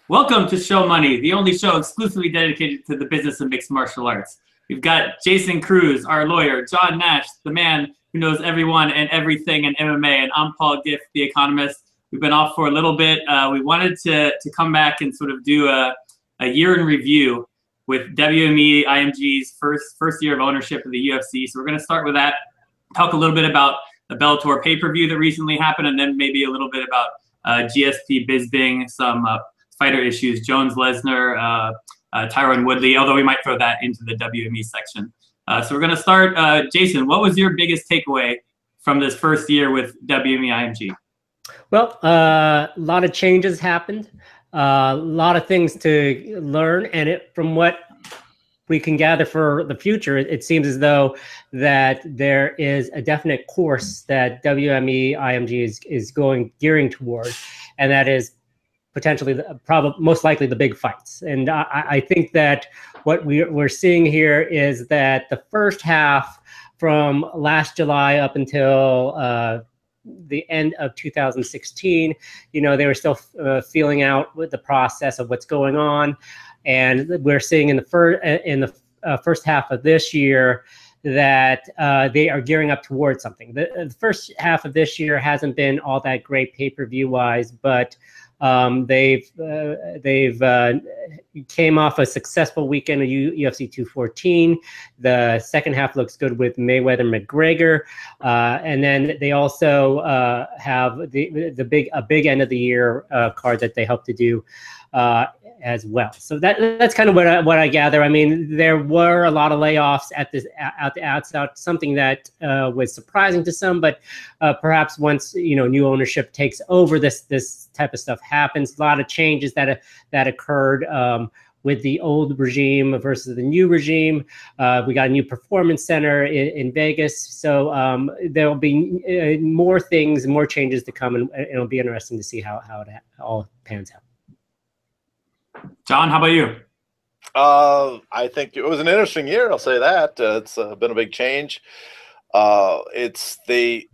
Welcome to Show Money, the only show exclusively dedicated to the business of mixed martial arts. We've got Jason Cruz, our lawyer, John Nash, the man who knows everyone and everything in MMA, and I'm Paul Gift, the economist. We've been off for a little bit. We wanted to come back and sort of do a year in review with WME-IMG's first year of ownership of the UFC. So we're going to start with that, talk a little bit about the Bellator pay-per-view that recently happened, and then maybe a little bit about GSP Bisping, some fighter issues, Jones Lesnar, Tyron Woodley, although we might throw that into the WME section. So we're going to start. Jason, what was your biggest takeaway from this first year with WME-IMG? Well, a lot of changes happened, a lot of things to learn, and from what we can gather for the future, it seems as though that there is a definite course that WME-IMG is gearing toward, and that is potentially, most likely, the big fights. And I think that what we're seeing here is that the first half from last July up until the end of 2016, they were still feeling out with the process of what's going on. And we're seeing in the first half of this year that they are gearing up towards something. The first half of this year hasn't been all that great pay-per-view wise, but they've came off a successful weekend of UFC 214. The second half looks good with Mayweather McGregor, and then they also have a big end of the year card that they hope to do as well. So that's kind of what I gather. I mean, there were a lot of layoffs at the outset, something that was surprising to some, but perhaps once new ownership takes over, this type of stuff happens. A lot of changes that occurred with the old regime versus the new regime. We got a new performance center in Vegas, so there'll be more things, more changes to come, and it'll be interesting to see how it all pans out. John, how about you? I think it was an interesting year. I'll say that. It's been a big change. It's a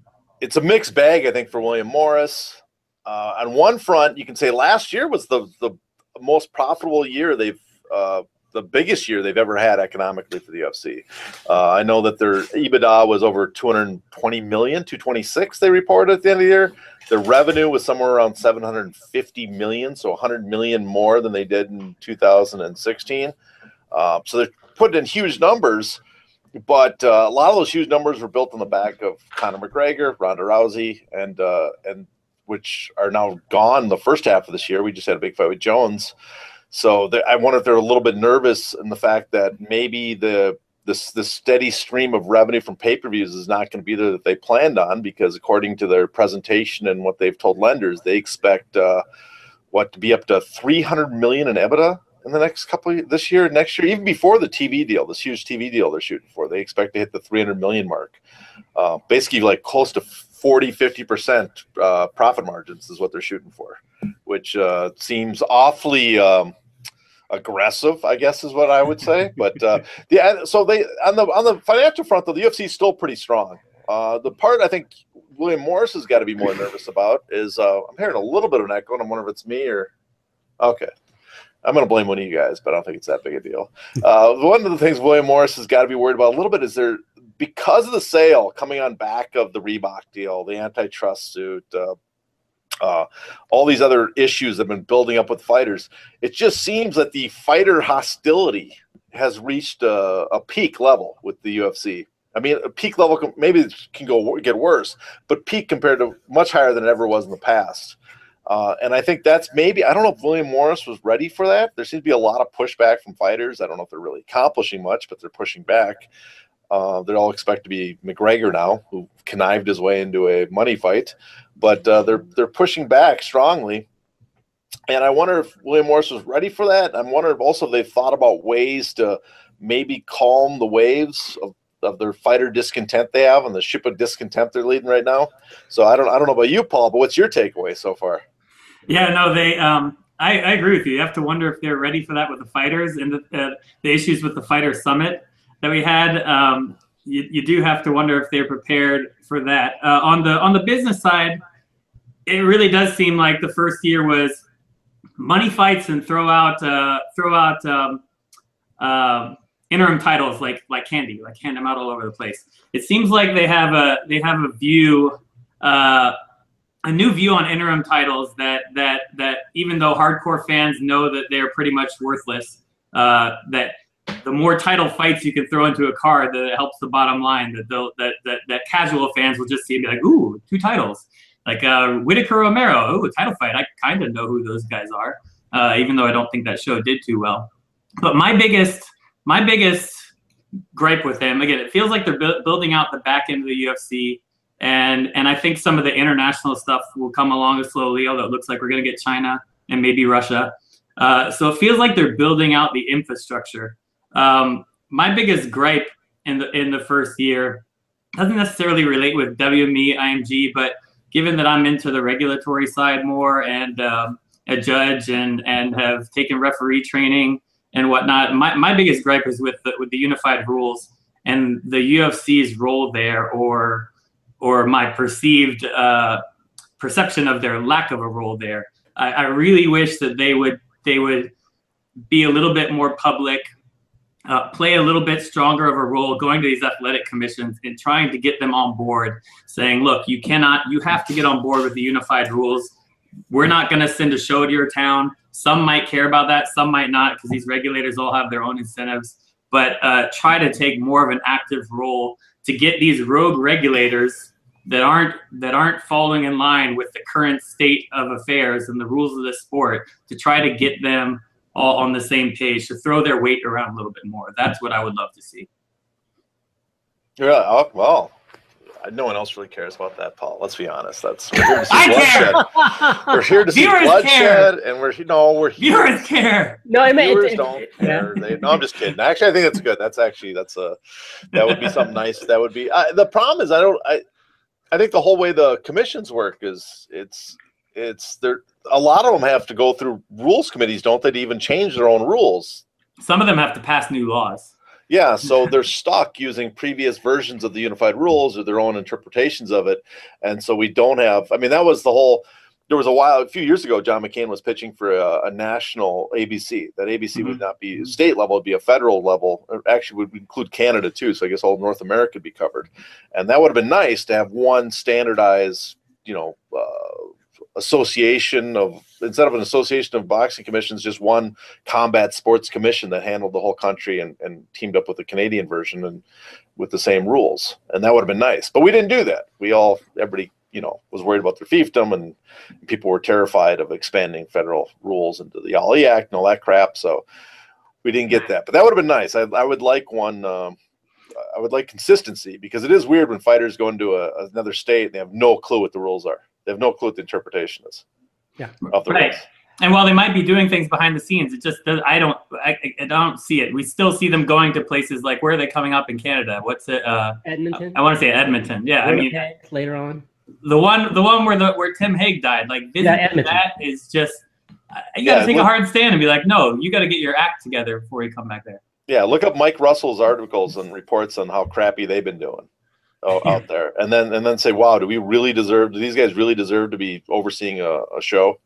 mixed bag, I think, for William Morris. On one front, you can say last year was the most profitable year the biggest year they've ever had economically for the UFC. I know that their EBITDA was over 220 million, 226 they reported at the end of the year. Their revenue was somewhere around 750 million, so 100 million more than they did in 2016. So they're putting in huge numbers, but a lot of those huge numbers were built on the back of Conor McGregor, Ronda Rousey, and which are now gone the first half of this year. We just had a big fight with Jones. So I wonder if they're a little bit nervous in the fact that maybe the steady stream of revenue from pay-per-views is not going to be there that they planned on, because according to their presentation and what they've told lenders, they expect to be up to 300 million in EBITDA in the next this year, next year, even before the TV deal, this huge TV deal they're shooting for. They expect to hit the 300 million mark. Basically, like close to 40–50% profit margins is what they're shooting for, which seems awfully aggressive, I guess is what I would say. But so they on the financial front, though, the UFC is still pretty strong. The part I think William Morris has got to be more nervous about is I'm hearing a little bit of an echo, and I wonder if it's me or okay. I'm going to blame one of you guys, but I don't think it's that big a deal. One of the things William Morris has got to be worried about a little bit is because of the sale coming on back of the Reebok deal, the antitrust suit, all these other issues that have been building up with fighters, it just seems that the fighter hostility has reached a peak level with the UFC. I mean, a peak level, maybe it can get worse, but peak compared to much higher than it ever was in the past. And I think that's maybe, I don't know if William Morris was ready for that. There seems to be a lot of pushback from fighters. I don't know if they're really accomplishing much, but they're pushing back. They all expect to be McGregor now, who connived his way into a money fight, but they're pushing back strongly. And I wonder if William Morris was ready for that. I'm wondering also if they've thought about ways to maybe calm the waves of their fighter discontent they have and the ship of discontent they're leading right now. So I don't know about you, Paul, but what's your takeaway so far? Yeah, no, I agree with you. You have to wonder if they're ready for that with the fighters and the issues with the fighter summit that we had. You do have to wonder if they're prepared for that. On the business side, it really does seem like the first year was money fights and throw out interim titles like candy, like hand them out all over the place. It seems like they have a view, a new view on interim titles that even though hardcore fans know that they're pretty much worthless, that the more title fights you can throw into a card, that it helps the bottom line. That casual fans will just see and be like, ooh, 2 titles. Like Whitaker Romero, ooh, a title fight. I kind of know who those guys are, even though I don't think that show did too well. But my biggest gripe with him, again, it feels like they're building out the back end of the UFC, and I think some of the international stuff will come along slowly, although it looks like we're going to get China and maybe Russia. So it feels like they're building out the infrastructure. My biggest gripe in the first year doesn't necessarily relate with WME-IMG, but given that I'm into the regulatory side more and a judge and have taken referee training and whatnot, my biggest gripe is with the unified rules and the UFC's role there, or my perceived perception of their lack of a role there. I really wish that they would be a little bit more public, play a little bit stronger of a role, going to these athletic commissions and trying to get them on board, saying, look, you have to get on board with the unified rules. We're not going to send a show to your town. Some might care about that, some might not, because these regulators all have their own incentives. But try to take more of an active role to get these rogue regulators that aren't following in line with the current state of affairs and the rules of the sport, to try to get them all on the same page, to throw their weight around a little bit more. That's what I would love to see. Yeah, well, no one else really cares about that, Paul. Let's be honest. We're here to see bloodshed. We're here to see bloodshed, and viewers care. No, I mean, viewers don't care. No, I'm just kidding. Actually, I think that's good. That would be something nice. That would be the problem is I think the whole way the commissions work is it's there. A lot of them have to go through rules committees, don't they, to even change their own rules? Some of them have to pass new laws. Yeah, so they're stuck using previous versions of the unified rules or their own interpretations of it. And so we don't have, I mean, that was the whole, there was a few years ago, John McCain was pitching for a national ABC. That ABC would not be state level, it'd be a federal level. Or actually would include Canada too, so I guess all of North America would be covered. And that would have been nice to have one standardized, association of, instead of an association of boxing commissions, just one combat sports commission that handled the whole country and teamed up with the Canadian version and with the same rules. And that would have been nice. But we didn't do that. Everybody, was worried about their fiefdom, and people were terrified of expanding federal rules into the Ali Act and all that crap. So we didn't get that. But that would have been nice. I would like one. I would like consistency, because it is weird when fighters go into another state and they have no clue what the rules are. They have no clue what the interpretation is. Yeah, of the rules. And while they might be doing things behind the scenes, it just I don't see it. We still see them going to places like, where are they coming up in Canada? What's it? Edmonton. I want to say Edmonton. Yeah, Winnipeg, I mean later on. The one where Tim Hague died. Like that is just you got to take a hard stand and be like, no, you got to get your act together before you come back there. Yeah, look up Mike Russell's articles and reports on how crappy they've been doing out there, and then say, wow, do these guys really deserve to be overseeing a show?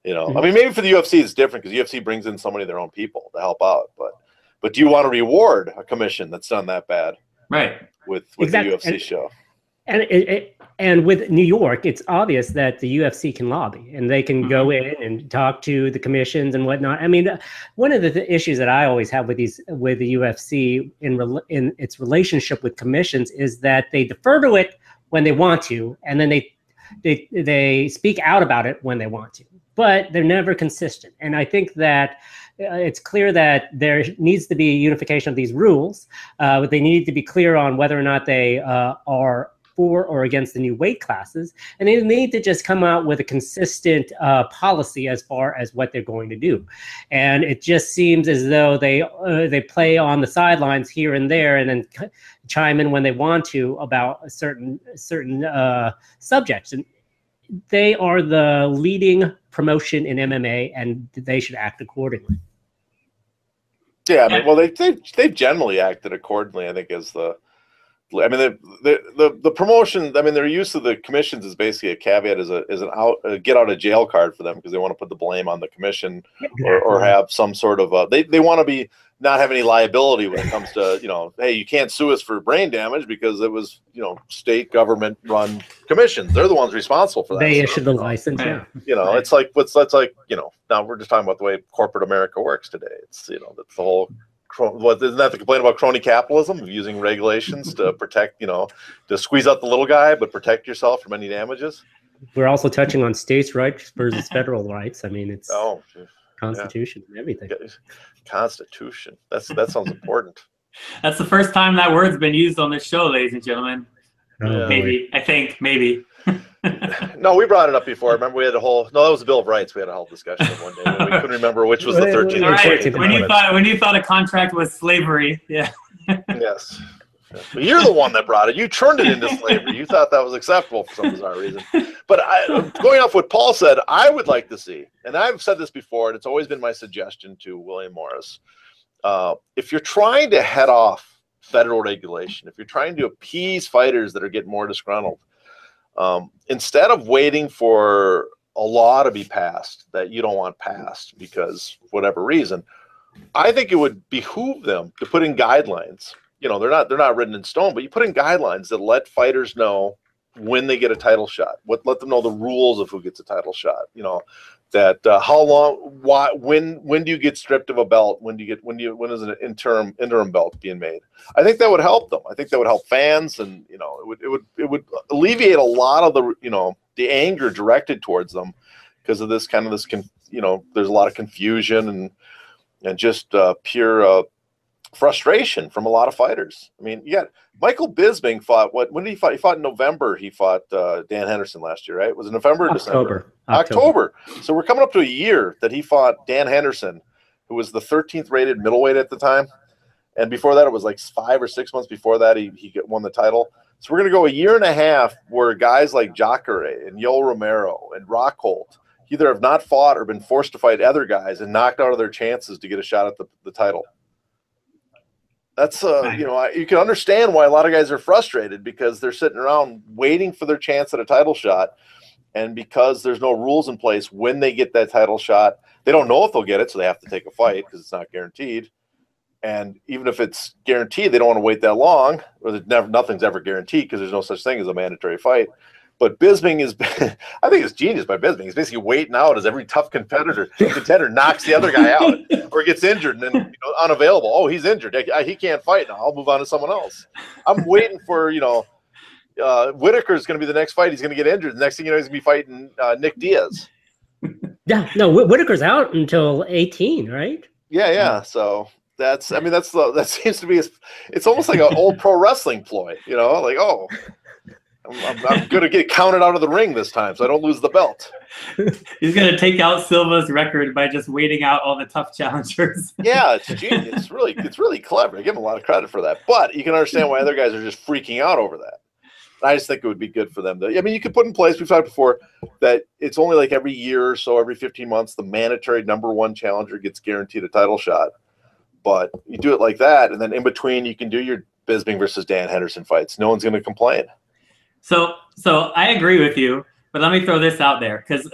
I mean, maybe for the UFC it's different, because UFC brings in so many of their own people to help out. But do you want to reward a commission that's done that bad? Right. With exactly. The UFC show. And with New York, it's obvious that the UFC can lobby, and they can go in and talk to the commissions and whatnot. I mean, one of the issues that I always have with the UFC in its relationship with commissions is that they defer to it when they want to, and then they speak out about it when they want to, but they're never consistent. And I think that it's clear that there needs to be a unification of these rules. But they need to be clear on whether or not they are for or against the new weight classes, and they need to just come out with a consistent policy as far as what they're going to do. And it just seems as though they play on the sidelines here and there, and then chime in when they want to about certain subjects. And they are the leading promotion in MMA, and they should act accordingly. Yeah, I mean, well, they've generally acted accordingly, I think, as the I mean, the promotion. I mean, their use of the commissions is basically a caveat, as a get out of jail card for them, because they want to put the blame on the commission, or have some sort of they want to be not have any liability when it comes to, hey, you can't sue us for brain damage because it was, state government run commissions. They're the ones responsible for that. They issued the license. Yeah. It's like that's like now we're just talking about the way corporate America works today. It's that's the whole. What isn't that the complaint about crony capitalism, of using regulations to protect, to squeeze out the little guy, but protect yourself from any damages? We're also touching on states' rights versus federal rights. I mean, it's Constitution and everything. Constitution. That sounds important. That's the first time that word's been used on this show, ladies and gentlemen. Maybe. I think maybe. No, we brought it up before. Remember, we had a whole. No, that was the Bill of Rights. We had a whole discussion one day. We couldn't remember which was the 13th. All right. When you thought a contract was slavery, yeah. Yes. But you're the one that brought it. You turned it into slavery. You thought that was acceptable for some bizarre reason. But going off what Paul said, I would like to see, and I've said this before, and it's always been my suggestion to William Morris. If you're trying to head off federal regulation, if you're trying to appease fighters that are getting more disgruntled, instead of waiting for a law to be passed that you don't want passed because whatever reason, I think it would behoove them to put in guidelines. They're not written in stone, but you put in guidelines that let fighters know when they get a title shot. Let them know the rules of who gets a title shot. That how long, why, when do you get stripped of a belt? When is an interim belt being made? I think that would help them. I think that would help fans, and it would alleviate a lot of the anger directed towards them because of this there's a lot of confusion and just pure frustration from a lot of fighters. I mean, Michael Bisping fought. When did he fight? He fought in November. He fought Dan Henderson last year, right? Was it November or December? October. So we're coming up to a year that he fought Dan Henderson, who was the 13th rated middleweight at the time. And before that, it was like 5 or 6 months before that, he won the title. So we're going to go a year and a half where guys like Jacare and Yoel Romero and Rockhold either have not fought or been forced to fight other guys and knocked out of their chances to get a shot at the title. That's you can understand why a lot of guys are frustrated, because they're sitting around waiting for their chance at a title shot, and because there's no rules in place when they get that title shot, they don't know if they'll get it, so they have to take a fight because it's not guaranteed. And even if it's guaranteed, they don't want to wait that long, or nothing's ever guaranteed because there's no such thing as a mandatory fight. But Bisping I think it's genius by Bisping. He's basically waiting out as every tough contender knocks the other guy out or gets injured and then unavailable. Oh, he's injured. He can't fight now. I'll move on to someone else. I'm waiting for, Whitaker's going to be the next fight. He's going to get injured. The next thing you know, he's going to be fighting Nick Diaz. Yeah, no, Whitaker's out until 18, right? Yeah. So that seems to be, it's almost like an old pro wrestling ploy, like, oh, I'm going to get counted out of the ring this time, so I don't lose the belt. He's going to take out Silva's record by just waiting out all the tough challengers. Yeah, it's genius. It's really clever. I give him a lot of credit for that. But you can understand why other guys are just freaking out over that. I just think it would be good for them. You could put in place, we've talked before, that it's only like every year or so, every 15 months, the mandatory #1 challenger gets guaranteed a title shot. But you do it like that, and then in between, you can do your Bisping versus Dan Henderson fights. No one's going to complain. So I agree with you, but let me throw this out there, because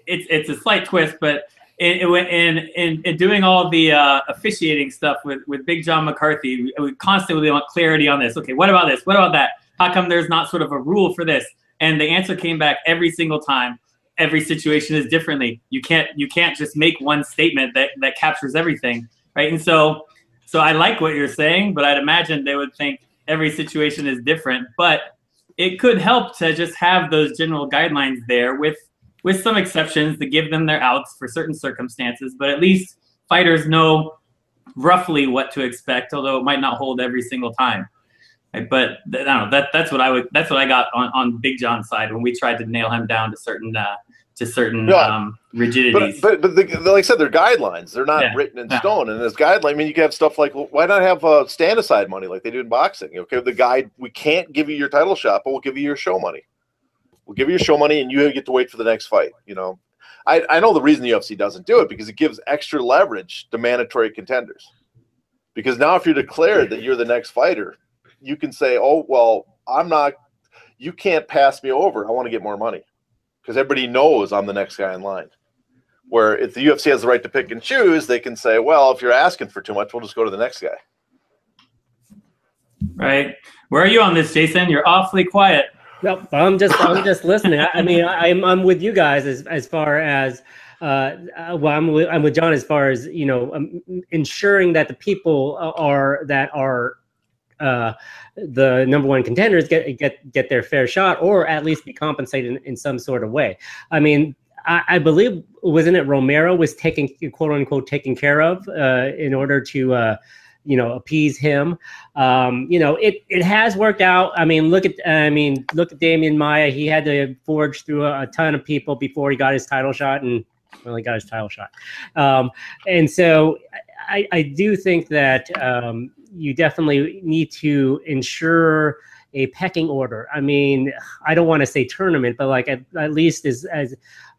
it's a slight twist, but in doing all the officiating stuff with Big John McCarthy, we constantly want clarity on this. Okay, what about this? What about that? How come there's not sort of a rule for this? And the answer came back every single time. Every situation is differently. You can't just make one statement that captures everything, right? And so I like what you're saying, but I'd imagine they would think every situation is different. But it could help to just have those general guidelines there with some exceptions to give them their outs for certain circumstances, but at least fighters know roughly what to expect, although it might not hold every single time. Right? But I don't know, that's what I got on Big John's side when we tried to nail him down to certain rigidities. But like I said, they're guidelines. They're not written in stone. And as guideline, you can have stuff like, well, why not have stand aside money like they do in boxing? Okay, the guy, we can't give you your title shot, but we'll give you your show money. We'll give you your show money, and you get to wait for the next fight. I know the reason the UFC doesn't do it, because it gives extra leverage to mandatory contenders. Because now if you're declared that you're the next fighter, you can say, oh, well, you can't pass me over. I want to get more money because everybody knows I'm the next guy in line. Where if the UFC has the right to pick and choose, they can say, well, if you're asking for too much, we'll just go to the next guy. Right. Where are you on this, Jason? You're awfully quiet. No, I'm just listening. I mean, I'm with you guys as far as well, I'm with John as far as, you know, ensuring that the people that are the number one contenders get their fair shot, or at least be compensated in some sort of way. I mean, I believe, wasn't it Romero was quote unquote taken care of in order to you know, appease him. You know, it has worked out. I mean, look at Demian Maia. He had to forge through a ton of people before he got his title shot, and well, he got his title shot. And so I do think that you definitely need to ensure a pecking order. I mean, I don't want to say tournament, but like at least as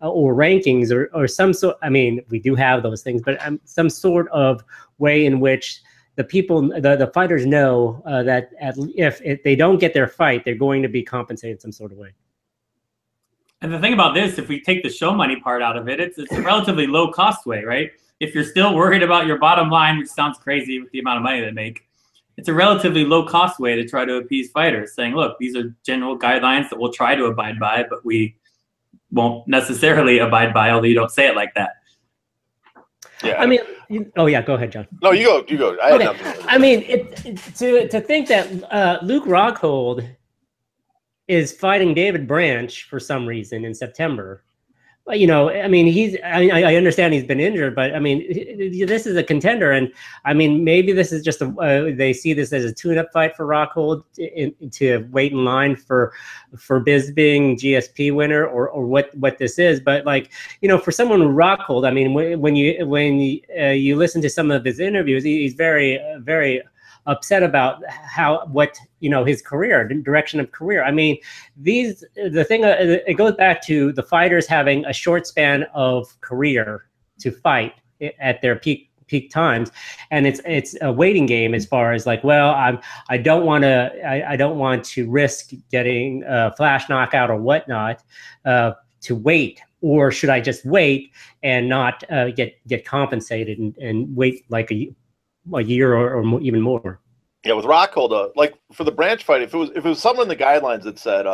or rankings or some sort. I mean, we do have those things, but some sort of way in which the people, the fighters know that if they don't get their fight, they're going to be compensated some sort of way. And the thing about this, if we take the show money part out of it, it's a relatively low cost way, right? If you're still worried about your bottom line, which sounds crazy with the amount of money they make, it's a relatively low cost way to try to appease fighters, saying, look, these are general guidelines that we'll try to abide by, but we won't necessarily abide by, although you don't say it like that. Yeah. I mean, oh yeah, go ahead, John. No, you go. I had nothing. I mean, to think that Luke Rockhold is fighting David Branch for some reason in September. You know, I mean, I understand he's been injured, but I mean, this is a contender, and I mean, maybe this is just they see this as a tune-up fight for Rockhold to wait in line for Bisping GSP winner or what this is. But like, you know, for someone with Rockhold, I mean, when you listen to some of his interviews, he's very upset about his career, direction of career. I mean, it goes back to the fighters having a short span of career to fight at their peak times, and it's a waiting game as far as like, well, I don't want to risk getting a flash knockout or whatnot to wait, or should I just wait and not get compensated and wait like a year or even more. Yeah, with Rockhold, like for the Branch fight, if it was someone in the guidelines that said,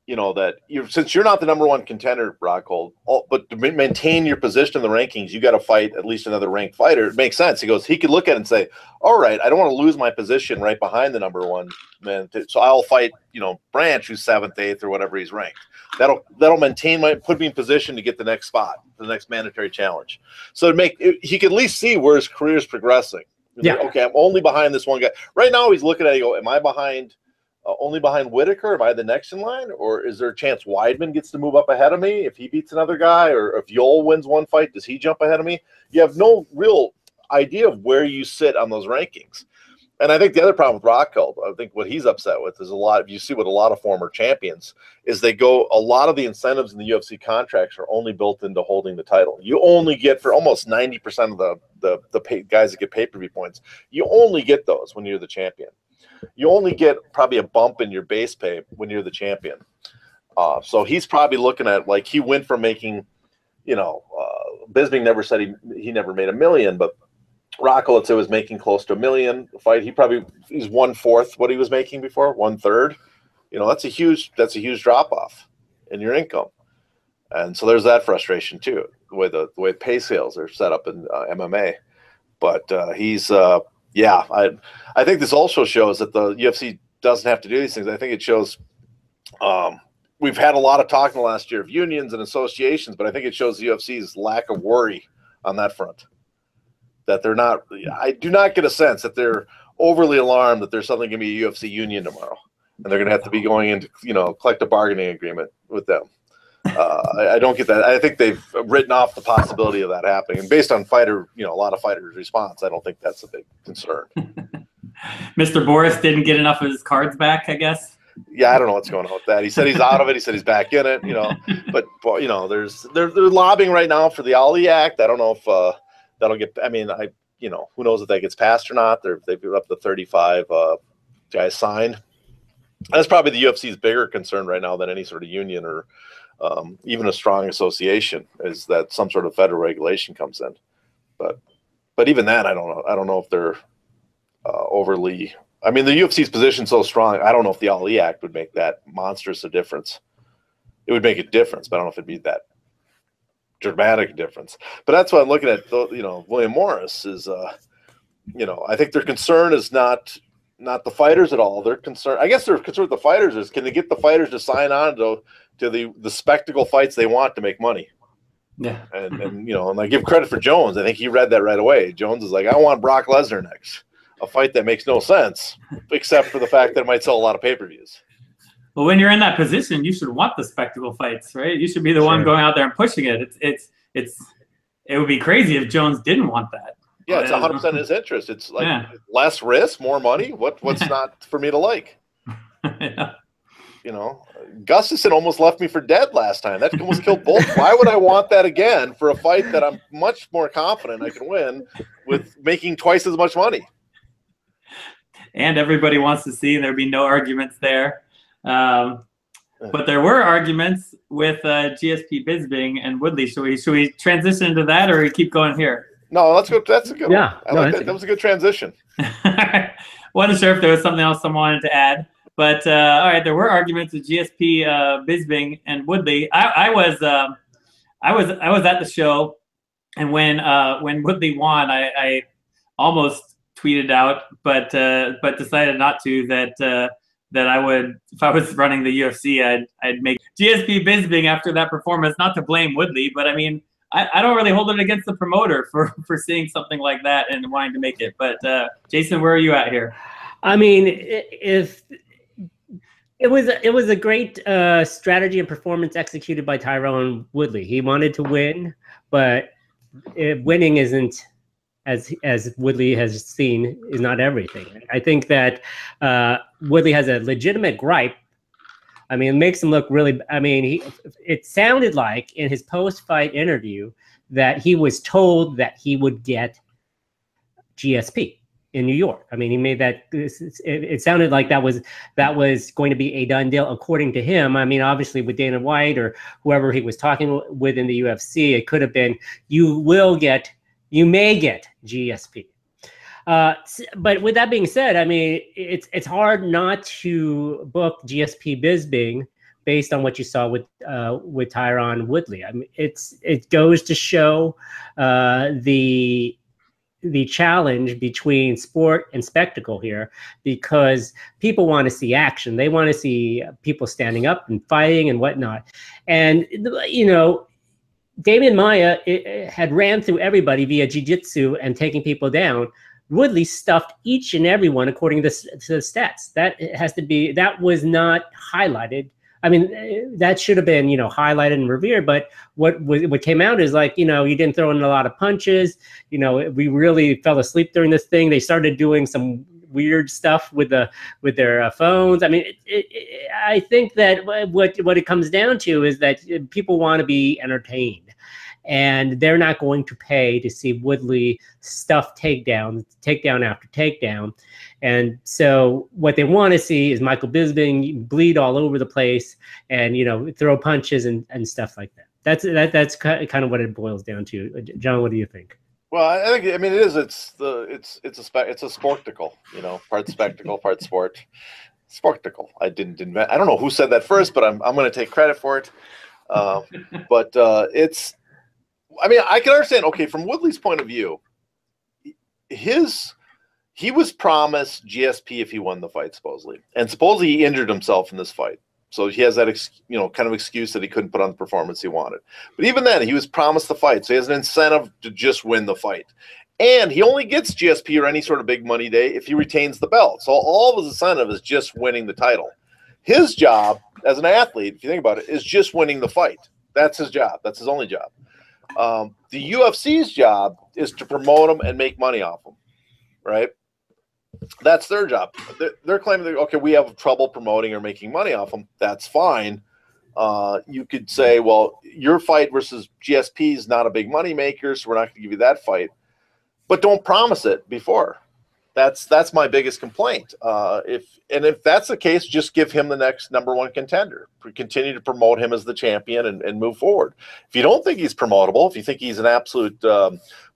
you know, that since you're not the number one contender, Rockhold, but to maintain your position in the rankings, you got to fight at least another ranked fighter. It makes sense. He could look at it and say, all right, I don't want to lose my position right behind the number one man, so I'll fight, you know, Branch, who's 7th, 8th, or whatever he's ranked. That'll put me in position to get the next spot, the next mandatory challenge. So he could at least see where his career is progressing. Yeah. Like, okay, I'm only behind this one guy. Right now, he's looking at it. Am I behind? Only behind Whitaker? Am I the next in line, or is there a chance Weidman gets to move up ahead of me if he beats another guy, or if Yoel wins one fight, does he jump ahead of me? You have no real idea of where you sit on those rankings. And I think the other problem with Rockhold, I think what he's upset with is you see what a lot of former champions is a lot of the incentives in the UFC contracts are only built into holding the title. You only get, for almost 90% of the guys that get pay-per-view points, you only get those when you're the champion. You only get probably a bump in your base pay when you're the champion. So he's probably looking at, like, he went from making, you know, Bisping never said he never made $1 million, but Rockhold, let's say, was making close to $1 million a fight. He's 1/4 what he was making before, 1/3. You know, that's a huge drop off in your income, and so there's that frustration too. The way pay scales are set up in MMA, but I think this also shows that the UFC doesn't have to do these things. I think it shows. We've had a lot of talk in the last year of unions and associations, but I think it shows the UFC's lack of worry on that front. That they're not, I do not get a sense that they're overly alarmed that there's something going to be a UFC union tomorrow, and they're going to have to be going into, you know, collective bargaining agreement with them. I don't get that. I think they've written off the possibility of that happening, and based on a lot of fighters' response, I don't think that's a big concern. Mr. Boris didn't get enough of his cards back, I guess. Yeah, I don't know what's going on with that. He said he's out of it. He said he's back in it. You know, but you know, they're lobbying right now for the Ali Act. I don't know if that'll get. I mean, who knows if that gets passed or not? They've got up to 35 guys sign. That's probably the UFC's bigger concern right now than any sort of union or even a strong association, is that some sort of federal regulation comes in. But even that, I don't know. I don't know if they're overly. I mean, the UFC's position so strong. I don't know if the Ali Act would make that monstrous a difference. It would make a difference, but I don't know if it'd be that dramatic difference. But that's what I'm looking at. You know, William Morris is. You know, I think their concern is not the fighters at all. They're concerned. I guess they're concerned with the fighters is, can they get the fighters to sign on to the spectacle fights they want to make money? Yeah. And you know, and I give credit for Jones. I think he read that right away. Jones is like, I want Brock Lesnar next. A fight that makes no sense, except for the fact that it might sell a lot of pay-per-views. Well, when you're in that position, you should want the spectacle fights, right? You should be the one going out there and pushing it. It would be crazy if Jones didn't want that. Yeah, it's 100% in his interest. It's like less risk, more money. What's not for me to like? Yeah. You know, Gustafsson almost left me for dead last time. That almost killed both. Why would I want that again for a fight that I'm much more confident I can win with making twice as much money? And everybody wants to see, and there'd be no arguments there. But there were arguments with GSP Bisping and Woodley. Should we transition into that, or we keep going here? No, let's go. That's a good one. I like that. That was a good transition. Wasn't sure if there was something else I wanted to add. But all right, there were arguments with GSP Bisping and Woodley. I was at the show, and when Woodley won, I almost tweeted out, but decided not to, that I would, if I was running the UFC, I'd make GSP Bisping after that performance. Not to blame Woodley, but I mean, I don't really hold it against the promoter for seeing something like that and wanting to make it. But Jason, where are you at here? I mean, if it was a great strategy and performance executed by Tyron Woodley. He wanted to win, but winning isn't, as Woodley has seen, is not everything. I think that Woodley has a legitimate gripe. I mean, it makes him look really. I mean, it sounded like in his post-fight interview that he was told that he would get GSP in New York. I mean, he made that. It sounded like that was going to be a done deal, according to him. I mean, obviously with Dana White or whoever he was talking with in the UFC, it could have been, you may get GSP. But with that being said, I mean, it's hard not to book GSP Bisping based on what you saw with Tyron Woodley. I mean, it goes to show the challenge between sport and spectacle here, because people want to see action. They want to see people standing up and fighting and whatnot. And, you know, Demian Maia had ran through everybody via jiu-jitsu and taking people down. Woodley stuffed each and every one according to the stats. That was not highlighted. I mean, that should have been, you know, highlighted and revered. But what came out is like, you know, you didn't throw in a lot of punches. You know, we really fell asleep during this thing. They started doing some weird stuff with their phones. I mean, I think that what it comes down to is that people want to be entertained, and they're not going to pay to see Woodley stuff takedown after takedown. And so what they want to see is Michael Bisping bleed all over the place and, you know, throw punches and stuff like that. That's kind of what it boils down to. John, what do you think? Well, I mean, it is. It's a spectacle, you know, part spectacle, part sport. Spectacle. I didn't invent. I don't know who said that first, but I'm going to take credit for it. But it's. I mean, I can understand. Okay, from Woodley's point of view, he was promised GSP if he won the fight, supposedly, and supposedly he injured himself in this fight. So he has that, you know, kind of excuse that he couldn't put on the performance he wanted. But even then, he was promised the fight, so he has an incentive to just win the fight. And he only gets GSP or any sort of big money day if he retains the belt. So all of his incentive is just winning the title. His job as an athlete, if you think about it, is just winning the fight. That's his job. That's his only job. The UFC's job is to promote him and make money off him, right? That's their job. They're claiming that, okay, we have trouble promoting or making money off them. That's fine. You could say, well, your fight versus GSP is not a big money maker, so we're not going to give you that fight. But don't promise it before. That's my biggest complaint. If that's the case, just give him the next #1 contender. Continue to promote him as the champion and move forward. If you don't think he's promotable, if you think he's an absolute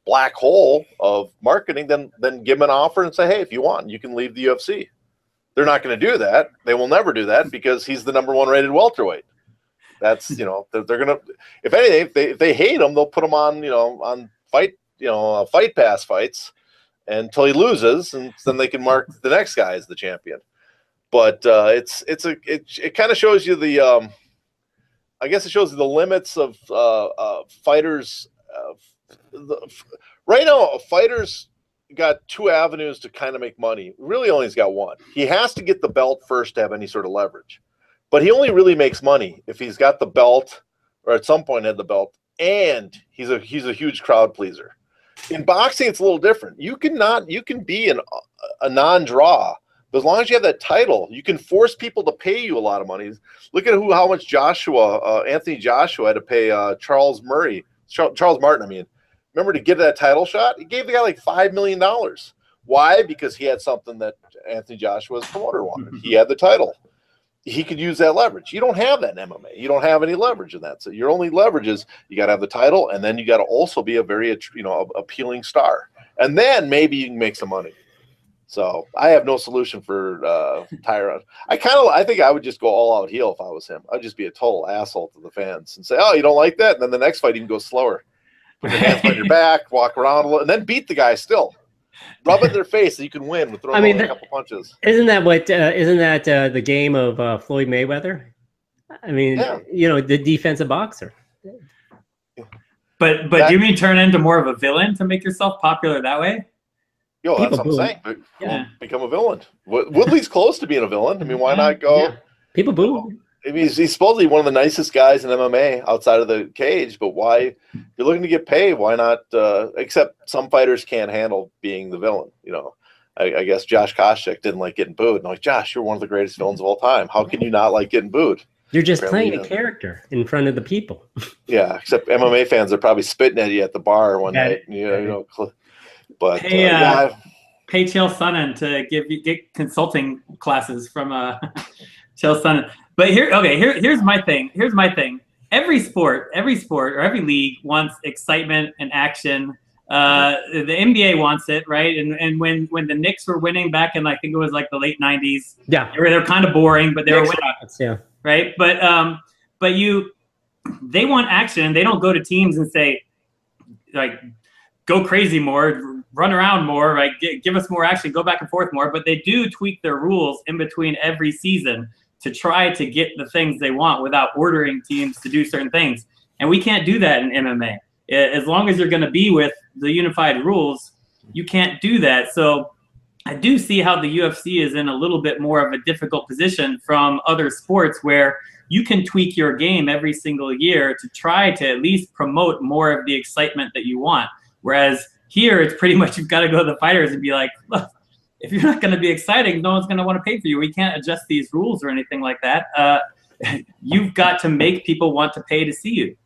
black hole of marketing, then give him an offer and say, hey, if you want, you can leave the UFC. They're not going to do that. They will never do that because he's the #1 rated welterweight. That's, you know, they're going to, if anything, if they hate him, they'll put him on, you know, on Fight Pass fights until he loses, and then they can mark the next guy as the champion. But it kind of shows you the, I guess it shows you the limits of fighters. Right now, fighters got 2 avenues to kind of make money. Really, only he's got one. He has to get the belt first to have any sort of leverage. But he only really makes money if he's got the belt, or at some point had the belt, and he's a huge crowd pleaser. In boxing, it's a little different. You can be a non-draw, but as long as you have that title, you can force people to pay you a lot of money. Look at how much Anthony Joshua had to pay Charles Martin. I mean, remember, to get that title shot, he gave the guy like $5 million. Why? Because he had something that Anthony Joshua's promoter wanted. He had the title. He could use that leverage. You don't have that in MMA. You don't have any leverage in that. So your only leverage is you got to have the title, and then you got to also be a very, you know, appealing star, and then maybe you can make some money. So I have no solution for Tyron. I think I would just go all out heel if I was him. I'd just be a total asshole to the fans and say, "Oh, you don't like that?" And then the next fight, you can go slower. Put your hands on your back, walk around a little, and then beat the guy still. Rub it in their face so you can win with throwing a couple punches. Isn't that what? Isn't that the game of Floyd Mayweather? I mean, yeah. You know, the defensive boxer. But do you mean turn into more of a villain to make yourself popular that way? Yo, that's what I'm saying. Yeah. Become a villain. Woodley's close to being a villain. I mean, why not go? Yeah. People boo. I mean, he's supposedly one of the nicest guys in MMA outside of the cage, but why? If you're looking to get paid, why not? Except some fighters can't handle being the villain. You know, I guess Josh Koscheck didn't like getting booed. And I'm like, Josh, you're one of the greatest villains of all time. How can you not like getting booed? You're just playing a character in front of the people. Yeah, except MMA fans are probably spitting at you at the bar one night. You know, but pay Chael Sonnen to get consulting classes from Chael Sonnen. But here's my thing. Every sport or every league wants excitement and action. The NBA wants it, right? And when the Knicks were winning back in, I think it was like the late '90s, yeah, they were kind of boring, but they were winning, yeah, right? But they want action. They don't go to teams and say, like, go crazy more, run around more, right? Give us more action, go back and forth more. But they do tweak their rules in between every season to try to get the things they want without ordering teams to do certain things. And we can't do that in MMA. As long as you're going to be with the unified rules, you can't do that. So I do see how the UFC is in a little bit more of a difficult position from other sports where you can tweak your game every single year to try to at least promote more of the excitement that you want. Whereas here, it's pretty much you've got to go to the fighters and be like, look, if you're not going to be exciting, no one's going to want to pay for you. We can't adjust these rules or anything like that. You've got to make people want to pay to see you.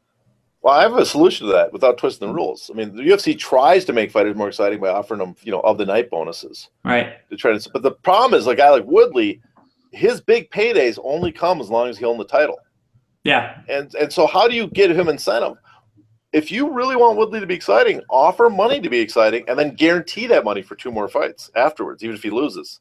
Well, I have a solution to that without twisting the rules. I mean, the UFC tries to make fighters more exciting by offering them, you know, of the night bonuses. Right. To try to, but the problem is, a guy like Woodley, his big paydays only come as long as he owns the title. Yeah. And so how do you get him incentive? If you really want Woodley to be exciting, offer money to be exciting, and then guarantee that money for 2 more fights afterwards, even if he loses.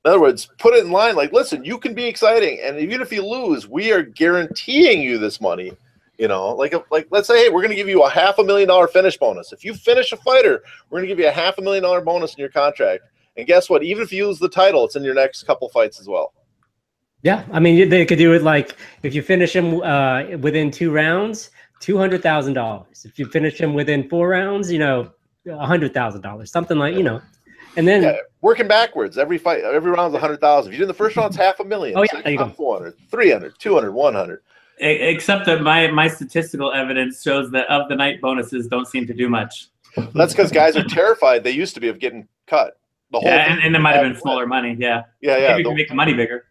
In other words, put it in line like, listen, you can be exciting, and even if you lose, we are guaranteeing you this money. You know, like let's say, hey, we're going to give you a $500,000 finish bonus. If you finish a fighter, we're going to give you a $500,000 bonus in your contract. And guess what? Even if you lose the title, it's in your next couple fights as well. Yeah, I mean, they could do it like if you finish him within 2 rounds, $200,000. If you finish him within 4 rounds, you know, $100,000, something like, you know, and then working backwards. Every fight, every round's 100,000. If you do the first round, it's $500,000. Oh yeah, there you go. 400, 300, 200, 100. Except that my statistical evidence shows that of the night bonuses don't seem to do much. That's because guys are terrified. They used to be of getting cut. The whole and it might have been smaller money. Yeah. Yeah. Maybe you can make the money bigger.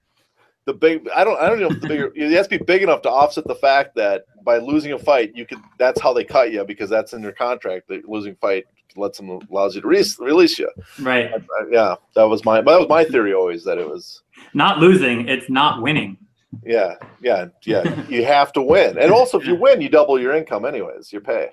the big. I don't know if the bigger. You have to be big enough to offset the fact that by losing a fight, you could. That's how they cut you because that's in their contract. The losing fight allows you to release you. Right. Yeah, that was my theory always, that it was not losing, it's not winning. Yeah. You have to win, and also if you win, you double your income anyways, your pay.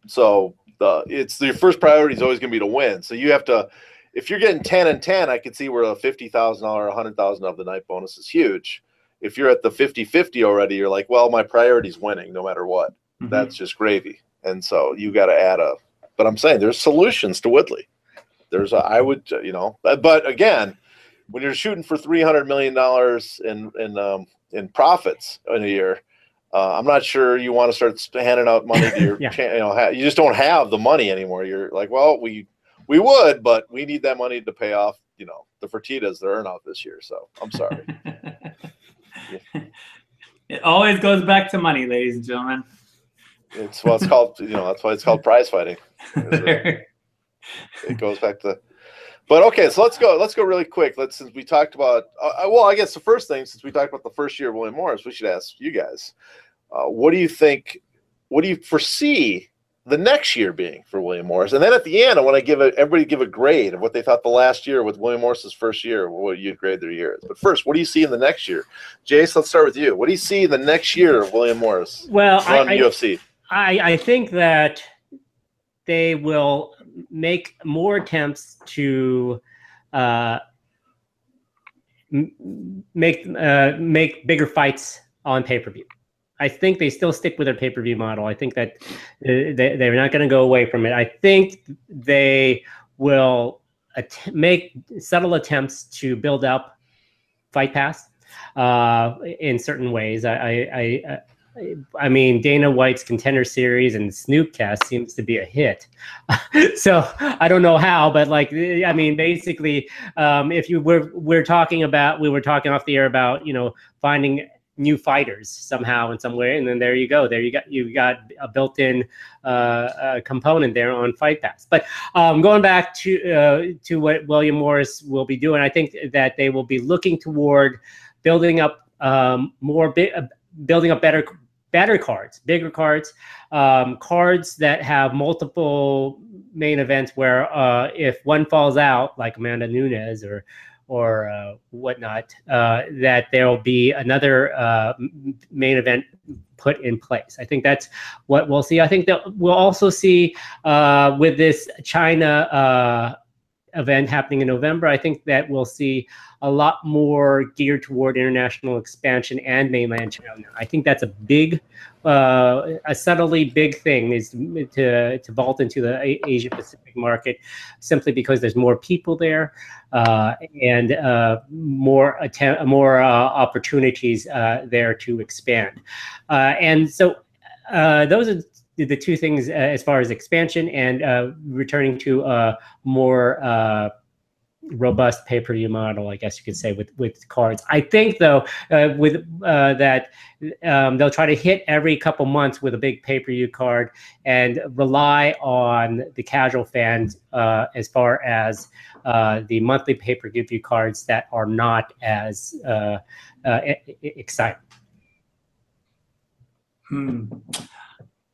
So it's your first priority is always going to be to win. So you have to. If you're getting 10 and 10, I can see where a $50,000, $100,000 of the night bonus is huge. If you're at the 50-50 already, you're like, well, my priority is winning no matter what. Mm-hmm. That's just gravy. And so you got to add but I'm saying there's solutions to Woodley. But again, when you're shooting for $300 million in profits in a year, I'm not sure you want to start handing out money to your, you just don't have the money anymore. You're like, well, we would, but we need that money to pay off, the Fertittas, their earnout this year. So I'm sorry. It always goes back to money, ladies and gentlemen. It's what it's called, that's why it's called prize fighting. It goes back to, but okay, so let's go really quick. Since we talked about, I guess the first thing, since we talked about the first year of William Morris, we should ask you guys, what do you think, what do you foresee the next year being for William Morris? And then at the end, I want to everybody give a grade of what they thought the last year with William Morris's first year, what you'd grade their year is. But first, what do you see in the next year? Jace, let's start with you. What do you see in the next year of William Morris? Well, UFC. I think that they will make more attempts to make bigger fights on pay-per-view. I think they still stick with their pay-per-view model. I think that they're not going to go away from it. I think they will make subtle attempts to build up Fight Pass in certain ways. I mean, Dana White's Contender Series and Snoopcast seems to be a hit. So I don't know how, but basically, if we were talking off the air about, finding new fighters somehow in some way, and then there you go. You got a built-in component there on Fight Pass. But going back to what William Morris will be doing, I think that they will be looking toward building up better cards, bigger cards, cards that have multiple main events where if one falls out, like Amanda Nunes or whatnot, that there will be another main event put in place. I think that's what we'll see. I think that we'll also see with this China event happening in November, I think that we'll see a lot more geared toward international expansion and mainland China. I think that's a subtly big thing, is to vault into the Asia Pacific market, simply because there's more people there and more opportunities there to expand. And so those are the two things as far as expansion and returning to a more robust pay-per-view model, I guess you could say, with cards. I think, though, that they'll try to hit every couple months with a big pay-per-view card and rely on the casual fans as far as the monthly pay-per-view cards that are not as exciting.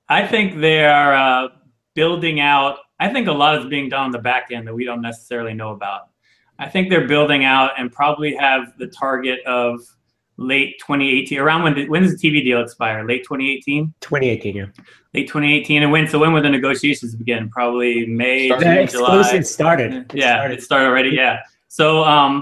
I think they are building out. I think a lot is being done on the back end that we don't necessarily know about. I think they're building out and probably have the target of late 2018. Around when does the TV deal expire? Late 2018? 2018, yeah. Late 2018. And when will the negotiations begin? Probably May, June, July. It started. It started already, yeah. So I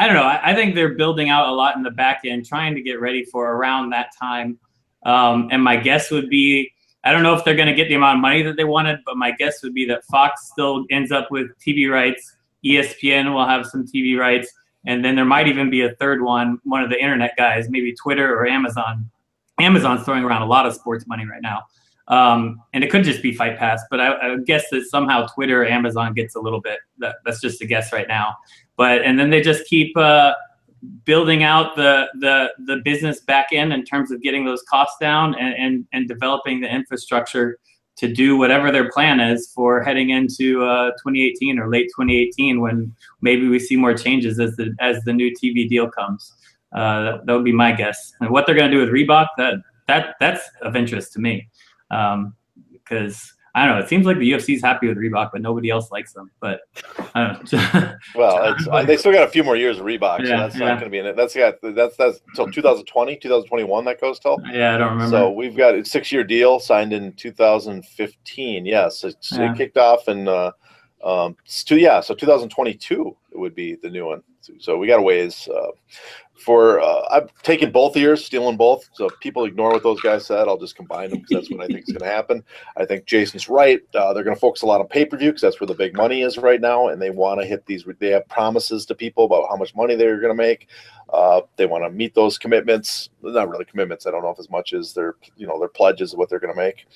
don't know. I think they're building out a lot in the back end, trying to get ready for around that time. And my guess would be, I don't know if they're going to get the amount of money that they wanted, but my guess would be that Fox still ends up with TV rights. ESPN will have some TV rights. And then there might even be a third one of the internet guys, maybe Twitter or Amazon. Amazon's throwing around a lot of sports money right now. And it could just be Fight Pass, but I would guess that somehow Twitter or Amazon gets a little bit. That's just a guess right now. And then they just keep building out the business back end in terms of getting those costs down and developing the infrastructure to do whatever their plan is for heading into 2018 or late 2018, when maybe we see more changes as the new TV deal comes. That would be my guess. And what they're going to do with Reebok, that's of interest to me, because I don't know. It seems like the UFC is happy with Reebok, but nobody else likes them. But I don't know. Well, they still got a few more years of Reebok, so that's not going to be in it. That's till 2020, 2021 that goes till. Yeah, I don't remember. So we've got a 6-year deal signed in 2015. Yes, it kicked off in so 2022 it would be the new one. So we got a ways. I've taken both years, stealing both. So if people ignore what those guys said, I'll just combine them because that's what I think is going to happen. I think Jason's right. They're going to focus a lot on pay-per-view because that's where the big money is right now, and they want to hit these. They have promises to people about how much money they're going to make. They want to meet those commitments. Not really commitments. I don't know if as much as their pledges of what they're going to make.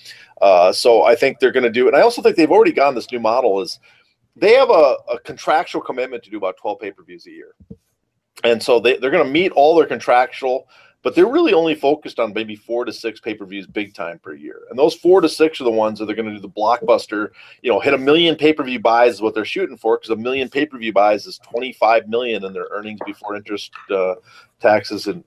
So I think they're going to do. And I also think they've already gone this new model is they have a contractual commitment to do about 12 pay-per-views a year. And so they're going to meet all their contractual, but they're really only focused on maybe 4 to 6 pay-per-views big time per year. And those 4 to 6 are the ones that they're going to do the blockbuster, hit 1 million pay-per-view buys is what they're shooting for, because 1 million pay-per-view buys is $25 million in their earnings before interest, taxes, and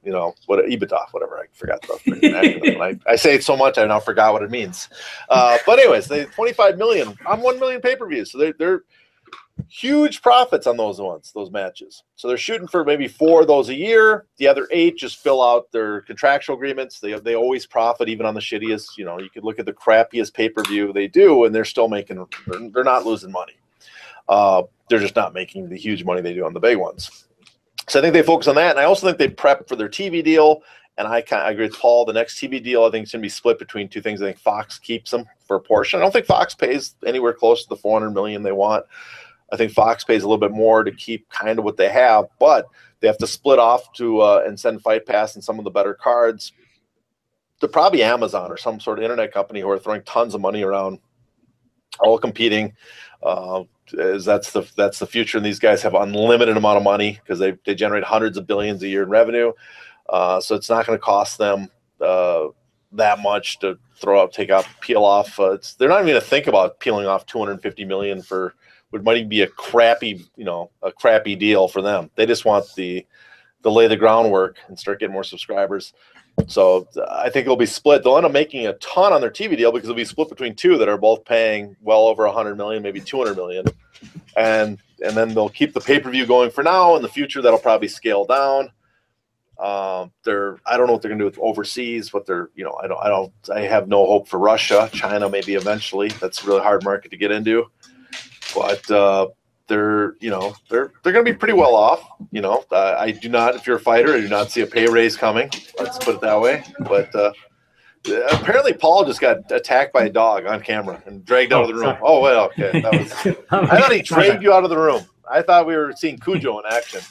what EBITDA, whatever. I forgot the acronym. I say it so much I now forgot what it means. But anyways, they $25 million on 1 million pay-per-views. So they're huge profits on those matches. So they're shooting for maybe 4 of those a year. The other 8 just fill out their contractual agreements. They always profit even on the shittiest. You could look at the crappiest pay-per-view they do, and they're still making. They're not losing money. They're just not making the huge money they do on the big ones. So I think they focus on that, and I also think they prep for their TV deal. And I agree with Paul. The next TV deal, I think, is going to be split between 2 things. I think Fox keeps them for a portion. I don't think Fox pays anywhere close to the $400 million they want. I think Fox pays a little bit more to keep kind of what they have, but they have to split off to and send Fight Pass and some of the better cards to probably Amazon or some sort of internet company who are throwing tons of money around, all competing. That's the future, and these guys have unlimited amount of money because they generate hundreds of billions a year in revenue. So it's not going to cost them that much to peel off. They're not even going to think about peeling off $250 million for. Would might even be a crappy deal for them. They just want to lay the groundwork and start getting more subscribers. So I think it'll be split. They'll end up making a ton on their TV deal because it'll be split between 2 that are both paying well over $100 million, maybe $200 million, and then they'll keep the pay-per-view going for now. In the future, that'll probably scale down. I don't know what they're going to do with overseas. I have no hope for Russia, China, maybe eventually. That's a really hard market to get into. But they're going to be pretty well off. I do not. If you're a fighter, I do not see a pay raise coming. Let's put it that way. But apparently, Paul just got attacked by a dog on camera and dragged out of the room. Sorry. Oh well, okay. I thought he dragged you out of the room. I thought we were seeing Cujo in action.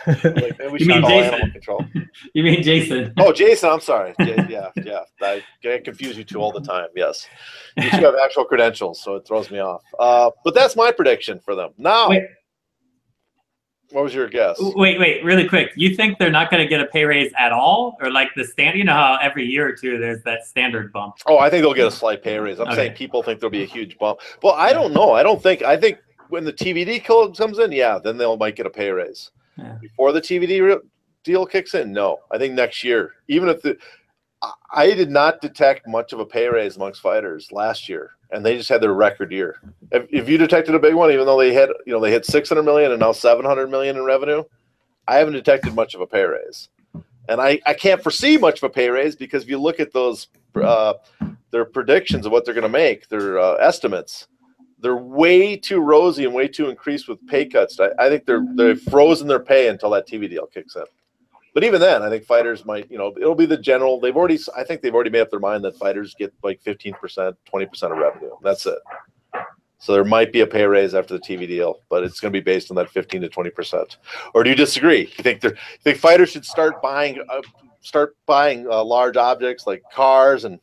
Like, maybe we should call animal control. You mean Jason? Oh, Jason. I'm sorry. Yeah. I confuse you two all the time. Yes, you two have actual credentials, so it throws me off. But that's my prediction for them. Now, what was your guess? Wait, really quick. You think they're not going to get a pay raise at all, or like the stand? You know how every year or 2 there's that standard bump. Oh, I think they'll get a slight pay raise. I'm saying people think there'll be a huge bump. Well, I don't know. I think when the TVD comes in, then they might get a pay raise. Yeah. Before the TVD deal kicks in, no. I think next year, even if I did not detect much of a pay raise amongst fighters last year, and they just had their record year. If you detected a big one, even though they hit $600 million and now $700 million in revenue, I haven't detected much of a pay raise, and I can't foresee much of a pay raise because if you look at those their predictions of what they're going to make, their estimates. They're way too rosy and way too increased with pay cuts. I think they've frozen their pay until that TV deal kicks in. But even then, I think fighters might, it'll be the general. I think they've already made up their mind that fighters get like 15%, 20% of revenue. That's it. So there might be a pay raise after the TV deal, but it's going to be based on that 15 to 20%. Or do you disagree? You think fighters should start buying large objects like cars and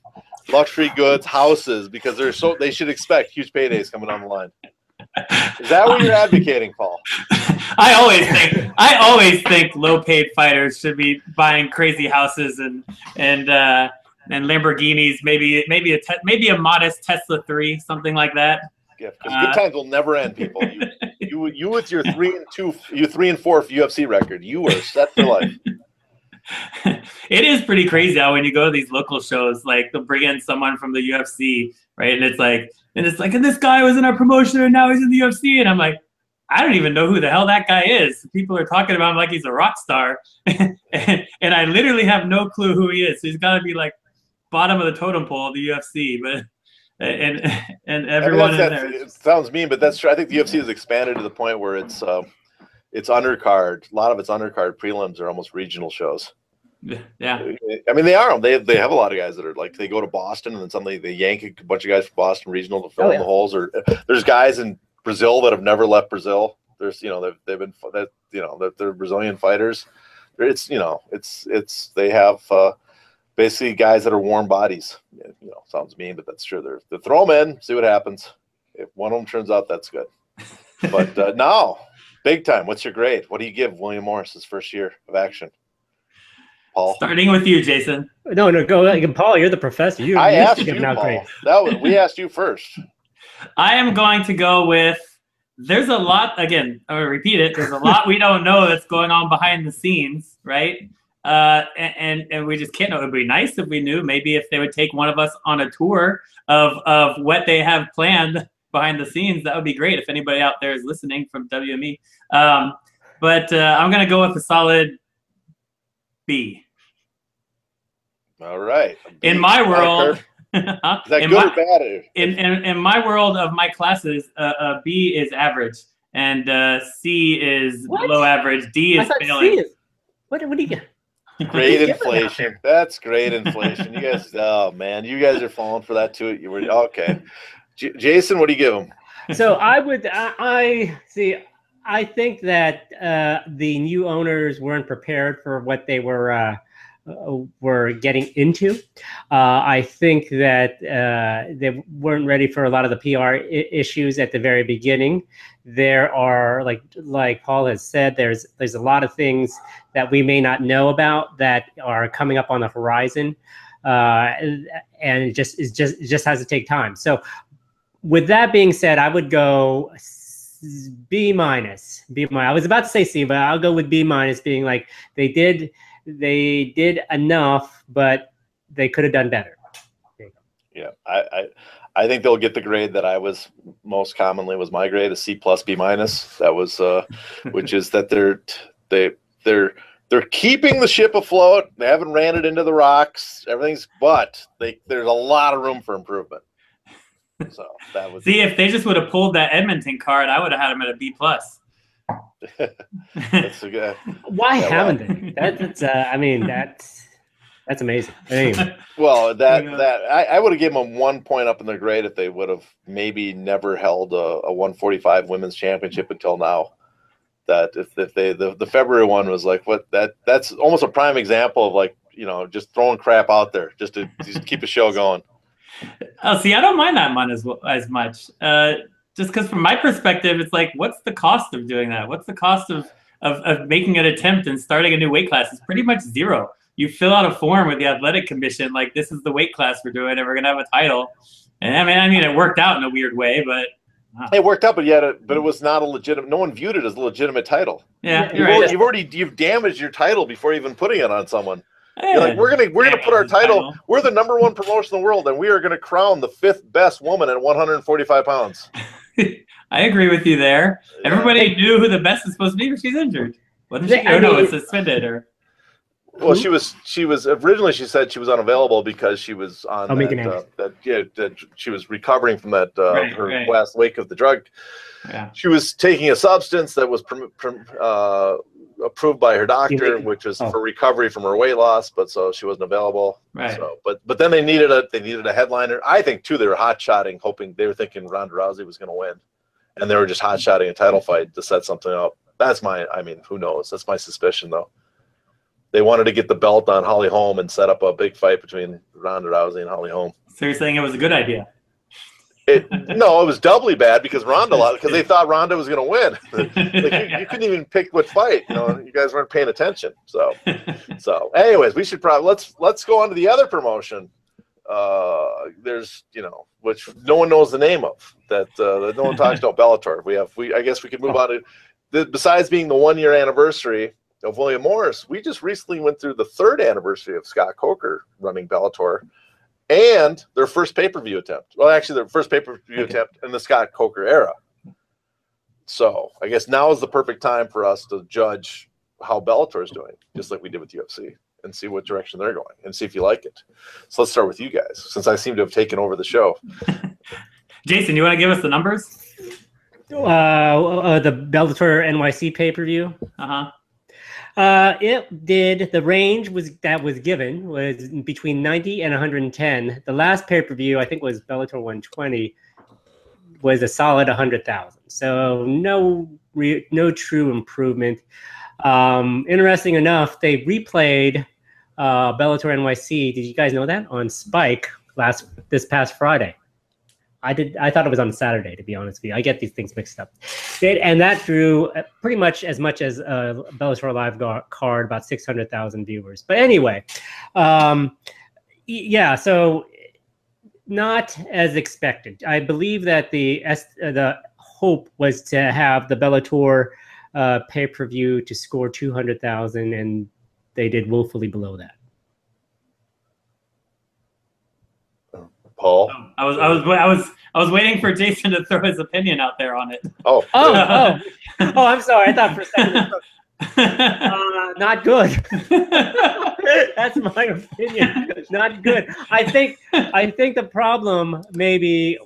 luxury goods, houses, because they should expect huge paydays coming down the line. Is that what you're advocating, Paul? I always think low-paid fighters should be buying crazy houses and Lamborghinis, maybe a modest Tesla 3, something like that. Yeah, because good times will never end, people. You with your 3-4 UFC record, you are set for life. It is pretty crazy how when you go to these local shows, like they'll bring in someone from the UFC, right? And it's like, and this guy was in our promotion and now he's in the UFC, and I'm like, I don't even know who the hell that guy is. People are talking about him like he's a rock star, and I literally have no clue who he is. So he's got to be like bottom of the totem pole of the UFC, but and everyone in there. It sounds mean, but that's true. I think the UFC has expanded to the point where it's undercard. A lot of its undercard prelims are almost regional shows. Yeah, I mean they are. They have a lot of guys that are like they go to Boston and then suddenly they yank a bunch of guys from Boston regional to fill in the holes. Or there's guys in Brazil that have never left Brazil. There's they've been they're Brazilian fighters. It's they have basically guys that are warm bodies. Sounds mean, but that's true. They throw them in, see what happens. If one of them turns out, that's good. But now, big time. What's your grade? What do you give William Morris his first year of action? Paul, starting with you, Jason. No, go. Paul, you're the professor. I asked you, Paul. We asked you first. I am going to go with. There's a lot. Again, I'm gonna repeat it. There's a lot we don't know that's going on behind the scenes, right? And we just can't know. It'd be nice if we knew. Maybe if they would take one of us on a tour of what they have planned behind the scenes, that would be great. If anybody out there is listening from WME, but I'm gonna go with a solid B. All right. In my world, is that good or bad? In my world of my classes, B is average and C is below average. D is failing. What do you get? Great inflation. That's great inflation. You guys, oh man, you guys are falling for that too. You were okay. Jason, what do you give them? So I see. I think that the new owners weren't prepared for what they were getting into. I think that they weren't ready for a lot of the PR issues at the very beginning. There are, like Paul has said, there's a lot of things that we may not know about that are coming up on the horizon, and it just has to take time. So, with that being said, I would go B minus. I was about to say C, but I'll go with B minus, being like they did enough, but they could have done better. Yeah, I think they'll get the grade that I was most commonly was my grade, a C plus B minus. That was which is that they're keeping the ship afloat. They haven't ran it into the rocks. But there's a lot of room for improvement. So that was see if they just would have pulled that Edmonton card, I would have had them at a B plus. Why haven't they? That's amazing. Anyway. Well, I would have given them 1 point up in their grade if they would have maybe never held a 145 women's championship until now. That if the February one was like that's almost a prime example of just throwing crap out there just to keep the show going. Oh, see, I don't mind that one as much. Just because from my perspective, it's like, what's the cost of doing that? What's the cost of making an attempt and starting a new weight class? It's pretty much zero. You fill out a form with the athletic commission, like this is the weight class we're doing, and we're gonna have a title. And I mean, it worked out in a weird way, but it worked out. But it was not a legitimate. No one viewed it as a legitimate title. Yeah, you've damaged your title before even putting it on someone. You're like, we're gonna put our title. We're the #1 promotion in the world, and we are gonna crown the 5th best woman at 145 pounds. I agree with you there. Yeah. Everybody knew who the best is supposed to be, but she's injured. Wasn't she? No, it's suspended. Or well, she was originally. She said she was unavailable because she was on that she was recovering from that her last wake of the drug. Yeah. She was taking a substance that was approved by her doctor, which was for recovery from her weight loss, but so she wasn't available. Right. So, but then they needed a headliner. I think too they were hot-shotting, they were thinking Ronda Rousey was going to win, and they were just hot-shotting a title fight to set something up. Who knows? That's my suspicion though. They wanted to get the belt on Holly Holm and set up a big fight between Ronda Rousey and Holly Holm. So you're saying it was a good idea? No, it was doubly bad because they thought Ronda was going to win. You couldn't even pick what fight. You guys weren't paying attention. So anyways, we should probably let's go on to the other promotion. There's which no one knows the name of that no one talks about. Bellator. I guess we could move on to besides being the 1-year anniversary of William Morris, we just recently went through the 3rd anniversary of Scott Coker running Bellator and their first pay-per-view attempt. Well, actually, their first pay-per-view attempt in the Scott Coker era. So I guess now is the perfect time for us to judge how Bellator is doing, just like we did with UFC, and see what direction they're going and see if you like it. So let's start with you guys, since I seem to have taken over the show. Jason, you want to give us the numbers? The Bellator NYC pay-per-view. It did, the range was given was between 90 and 110. The last pay-per-view, I think, was Bellator 120, was a solid 100,000. So no true improvement. Interesting enough, they replayed Bellator NYC. Did you guys know that? On Spike this past Friday. I thought it was on Saturday, to be honest with you. I get these things mixed up. And that drew pretty much as Bellator Live card, about 600,000 viewers. But anyway, yeah, so not as expected. I believe that the hope was to have the Bellator pay-per-view to score 200,000, and they did woefully below that. Paul, I was waiting for Jason to throw his opinion out there on it. Oh, I'm sorry. I thought for a second. Not good. That's my opinion. Not good. I think the problem maybe.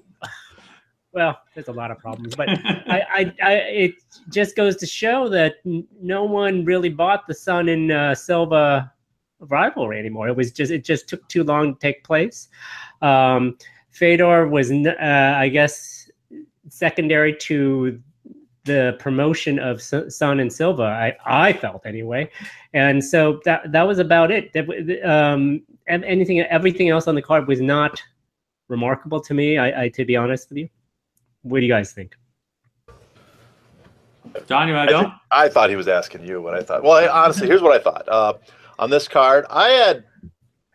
Well, there's a lot of problems, but it just goes to show that no one really bought the Son and Silva rivalry anymore. It just took too long to take place. Fedor was, I guess, secondary to the promotion of Son and Silva. I felt anyway, and so that was about it. Everything else on the card was not remarkable to me. To be honest with you. What do you guys think? John, you want to go? I thought he was asking you what I thought. Well, honestly, here's what I thought. On this card, I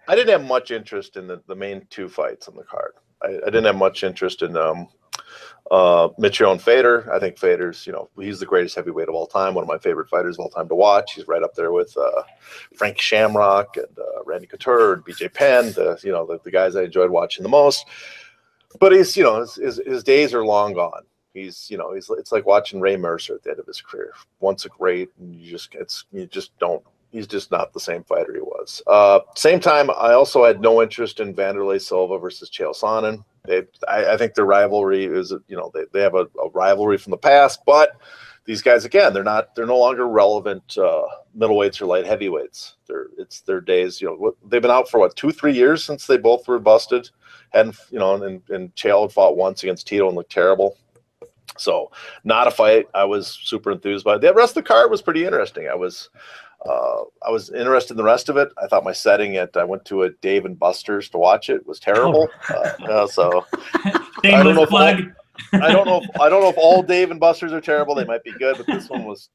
didn't have much interest in the main 2 fights on the card. I didn't have much interest in Mitrione and Fedor. I think Fedor's, he's the greatest heavyweight of all time, one of my favorite fighters of all time to watch. He's right up there with Frank Shamrock and Randy Couture and BJ Penn, the guys I enjoyed watching the most. But he's, his days are long gone. He's it's like watching Ray Mercer at the end of his career. Once a great, and he's just not the same fighter he was. Same time, I also had no interest in Wanderlei Silva versus Chael Sonnen. I think their rivalry is, they have a rivalry from the past, but these guys, again, they're no longer relevant middleweights or light heavyweights. It's their days. They've been out for 2-3 years since they both were busted. And Chael had fought once against Tito and looked terrible. So not a fight I was super enthused by. The rest of the card was pretty interesting. I was interested in the rest of it. I thought my setting I went to a Dave and Buster's to watch it was terrible. So I don't know if all Dave and Buster's are terrible. They might be good, but this one was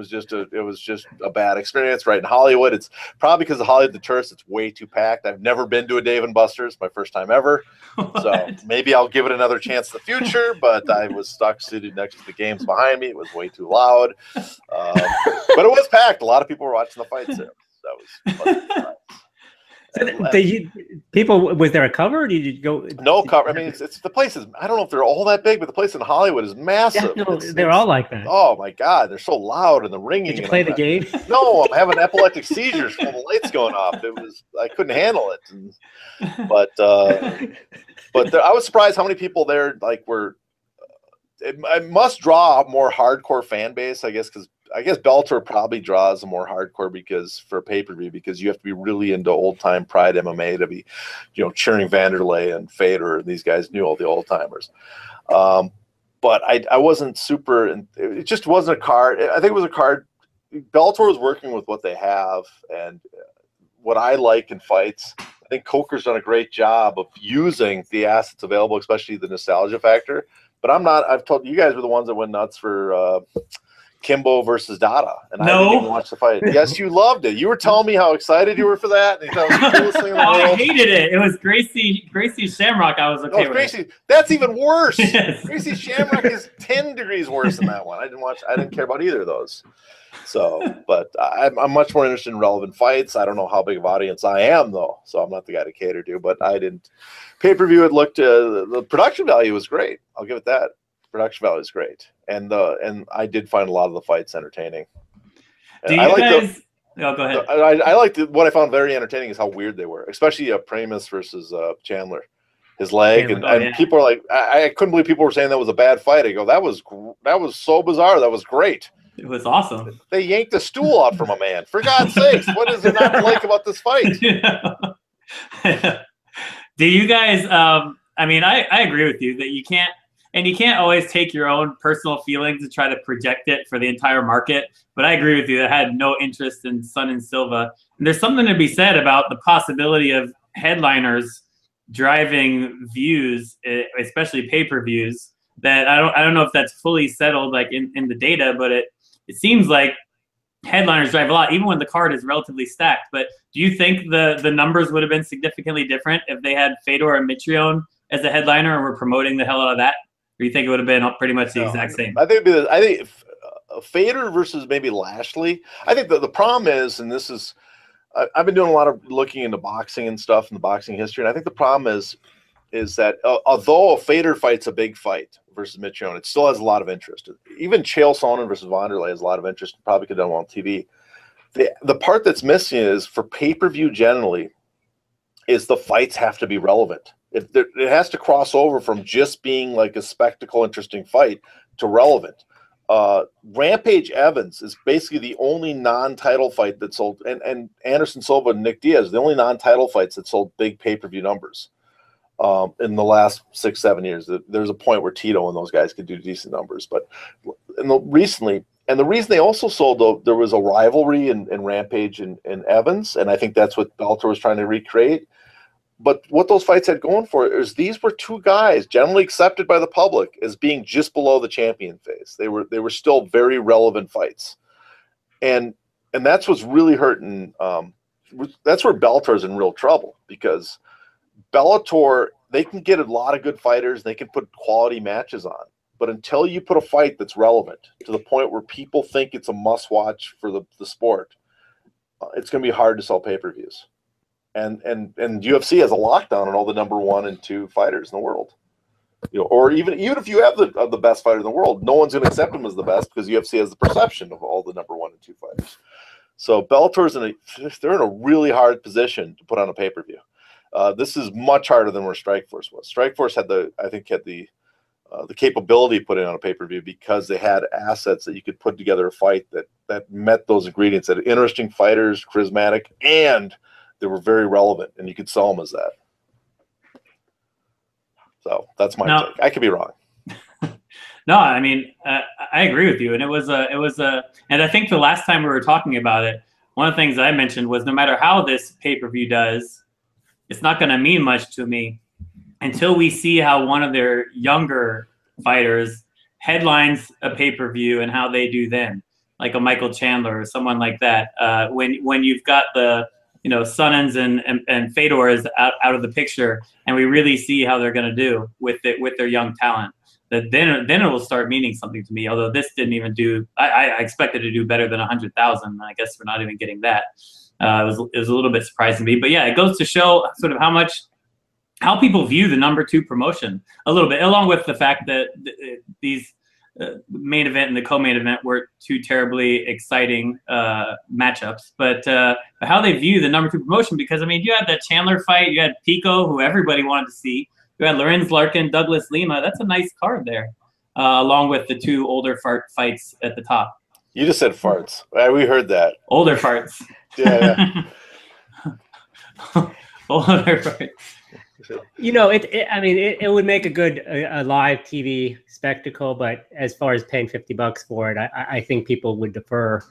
just a bad experience right in Hollywood. It's probably because of Hollywood, the tourists, it's way too packed. I've never been to a Dave and Buster's, my first time ever. So maybe I'll give it another chance in the future, but I was stuck seated next to the games behind me. It was way too loud. But it was packed. A lot of people were watching the fights there. That was fun. People, was there a cover? Or did you go? No cover. I mean, it's the place is. I don't know if they're all that big, but the place in Hollywood is massive. Yeah, no, they're all like that. Oh my God, they're so loud and the ringing. Did you play the game? No, I'm having epileptic seizures from the lights going off. I couldn't handle it. But I was surprised how many people there were. It must draw a more hardcore fan base, I guess, because I guess Bellator probably draws a more hardcore for pay-per-view because you have to be really into old-time Pride MMA to be, cheering Wanderlei and Fedor, and these guys knew all the old-timers. But I wasn't super, and it just wasn't a card. I think it was a card. Bellator was working with what they have, and what I like in fights. I think Coker's done a great job of using the assets available, especially the nostalgia factor. But I'm not. I've told you guys were the ones that went nuts for Kimbo versus Dada, and I No. didn't even watch the fight. Yes, you loved it. You were telling me how excited you were for that. And you thought it was the coolest thing in the I world. hated it. It was Gracie Shamrock. I was okay with. Gracie, that's even worse. Yes. Gracie Shamrock is 10 degrees worse than that one. I didn't care about either of those. So, but I'm much more interested in relevant fights. I don't know how big of an audience I am, though, so I'm not the guy to cater to. But I didn't. Pay-per-view, it looked the production value was great. I'll give it that. Production value is great, and I did find a lot of the fights entertaining. Do you guys? Oh, go ahead. I liked what I found very entertaining is how weird they were, especially Primus versus Chandler, his leg, and people are like, I couldn't believe people were saying that was a bad fight. I go, that was so bizarre. That was great. It was awesome. They yanked a stool out from a man. For God's sakes, what is there not to like about this fight? Do you guys? I mean, I agree with you that you can't. And you can't always take your own personal feelings and try to project it for the entire market. But I agree with you. I had no interest in Sun and Silva. And there's something to be said about the possibility of headliners driving views, especially pay-per-views, that I don't know if that's fully settled like in the data, but it seems like headliners drive a lot, even when the card is relatively stacked. But do you think the numbers would have been significantly different if they had Fedor and Mitrione as a headliner and were promoting the hell out of that? Or you think it would have been pretty much the exact same? I think Fedor versus maybe Lashley. I think the problem is, and this is, I've been doing a lot of looking into boxing and stuff in the boxing history, and I think the problem is that although a Fedor fight's a big fight versus Mitrione, it still has a lot of interest. Even Chael Sonnen versus Wanderlei has a lot of interest. Probably could have done well on TV. The part that's missing is for pay-per-view generally is the fights have to be relevant. It has to cross over from just being like a spectacle, interesting fight to relevant. Rampage Evans is basically the only non-title fight that sold, and Anderson Silva and Nick Diaz, the only non-title fights that sold big pay-per-view numbers in the last 6-7 years. There's a point where Tito and those guys could do decent numbers, but recently, and the reason they also sold, though, there was a rivalry in Rampage and Evans, and I think that's what Bellator was trying to recreate. But what those fights had going for it is these were two guys generally accepted by the public as being just below the champion phase. They were still very relevant fights, and that's what's really hurting. That's where Bellator's in real trouble, because Bellator, they can get a lot of good fighters, they can put quality matches on, but until you put a fight that's relevant to the point where people think it's a must-watch for the sport, it's going to be hard to sell pay-per-views. And UFC has a lockdown on all the number 1 and 2 fighters in the world. Or even if you have the best fighter in the world, no one's going to accept him as the best because UFC has the perception of all the number 1 and 2 fighters. So Bellator's they're in a really hard position to put on a pay-per-view. This is much harder than where Strikeforce was. Strikeforce had the capability of putting on a pay-per-view because they had assets that you could put together a fight that met those ingredients, that interesting fighters, charismatic, and they were very relevant, and you could sell them as that. So that's my take. I could be wrong. No, I mean, I agree with you. And and I think the last time we were talking about it, one of the things I mentioned was no matter how this pay-per-view does, it's not going to mean much to me until we see how one of their younger fighters headlines a pay-per-view and how they do then, like a Michael Chandler or someone like that. When you've got the Sonnens and Fedor is out of the picture, and we really see how they're going to do with their young talent. Then it will start meaning something to me. Although this didn't even do, I expected to do better than 100,000. I guess we're not even getting that. It was a little bit surprising to me, but yeah, it goes to show sort of how people view the number 2 promotion a little bit, along with the fact that these main event and the co-main event weren't two terribly exciting matchups, but how they view the number 2 promotion, because I mean, you had that Chandler fight, you had Pico, who everybody wanted to see, you had Lorenz Larkin, Douglas Lima. That's a nice card there, along with the 2 older fights at the top. You just said farts. We heard that. Older farts. Yeah. Older farts. It would make a good live TV spectacle, but as far as paying $50 for it, I think people would defer.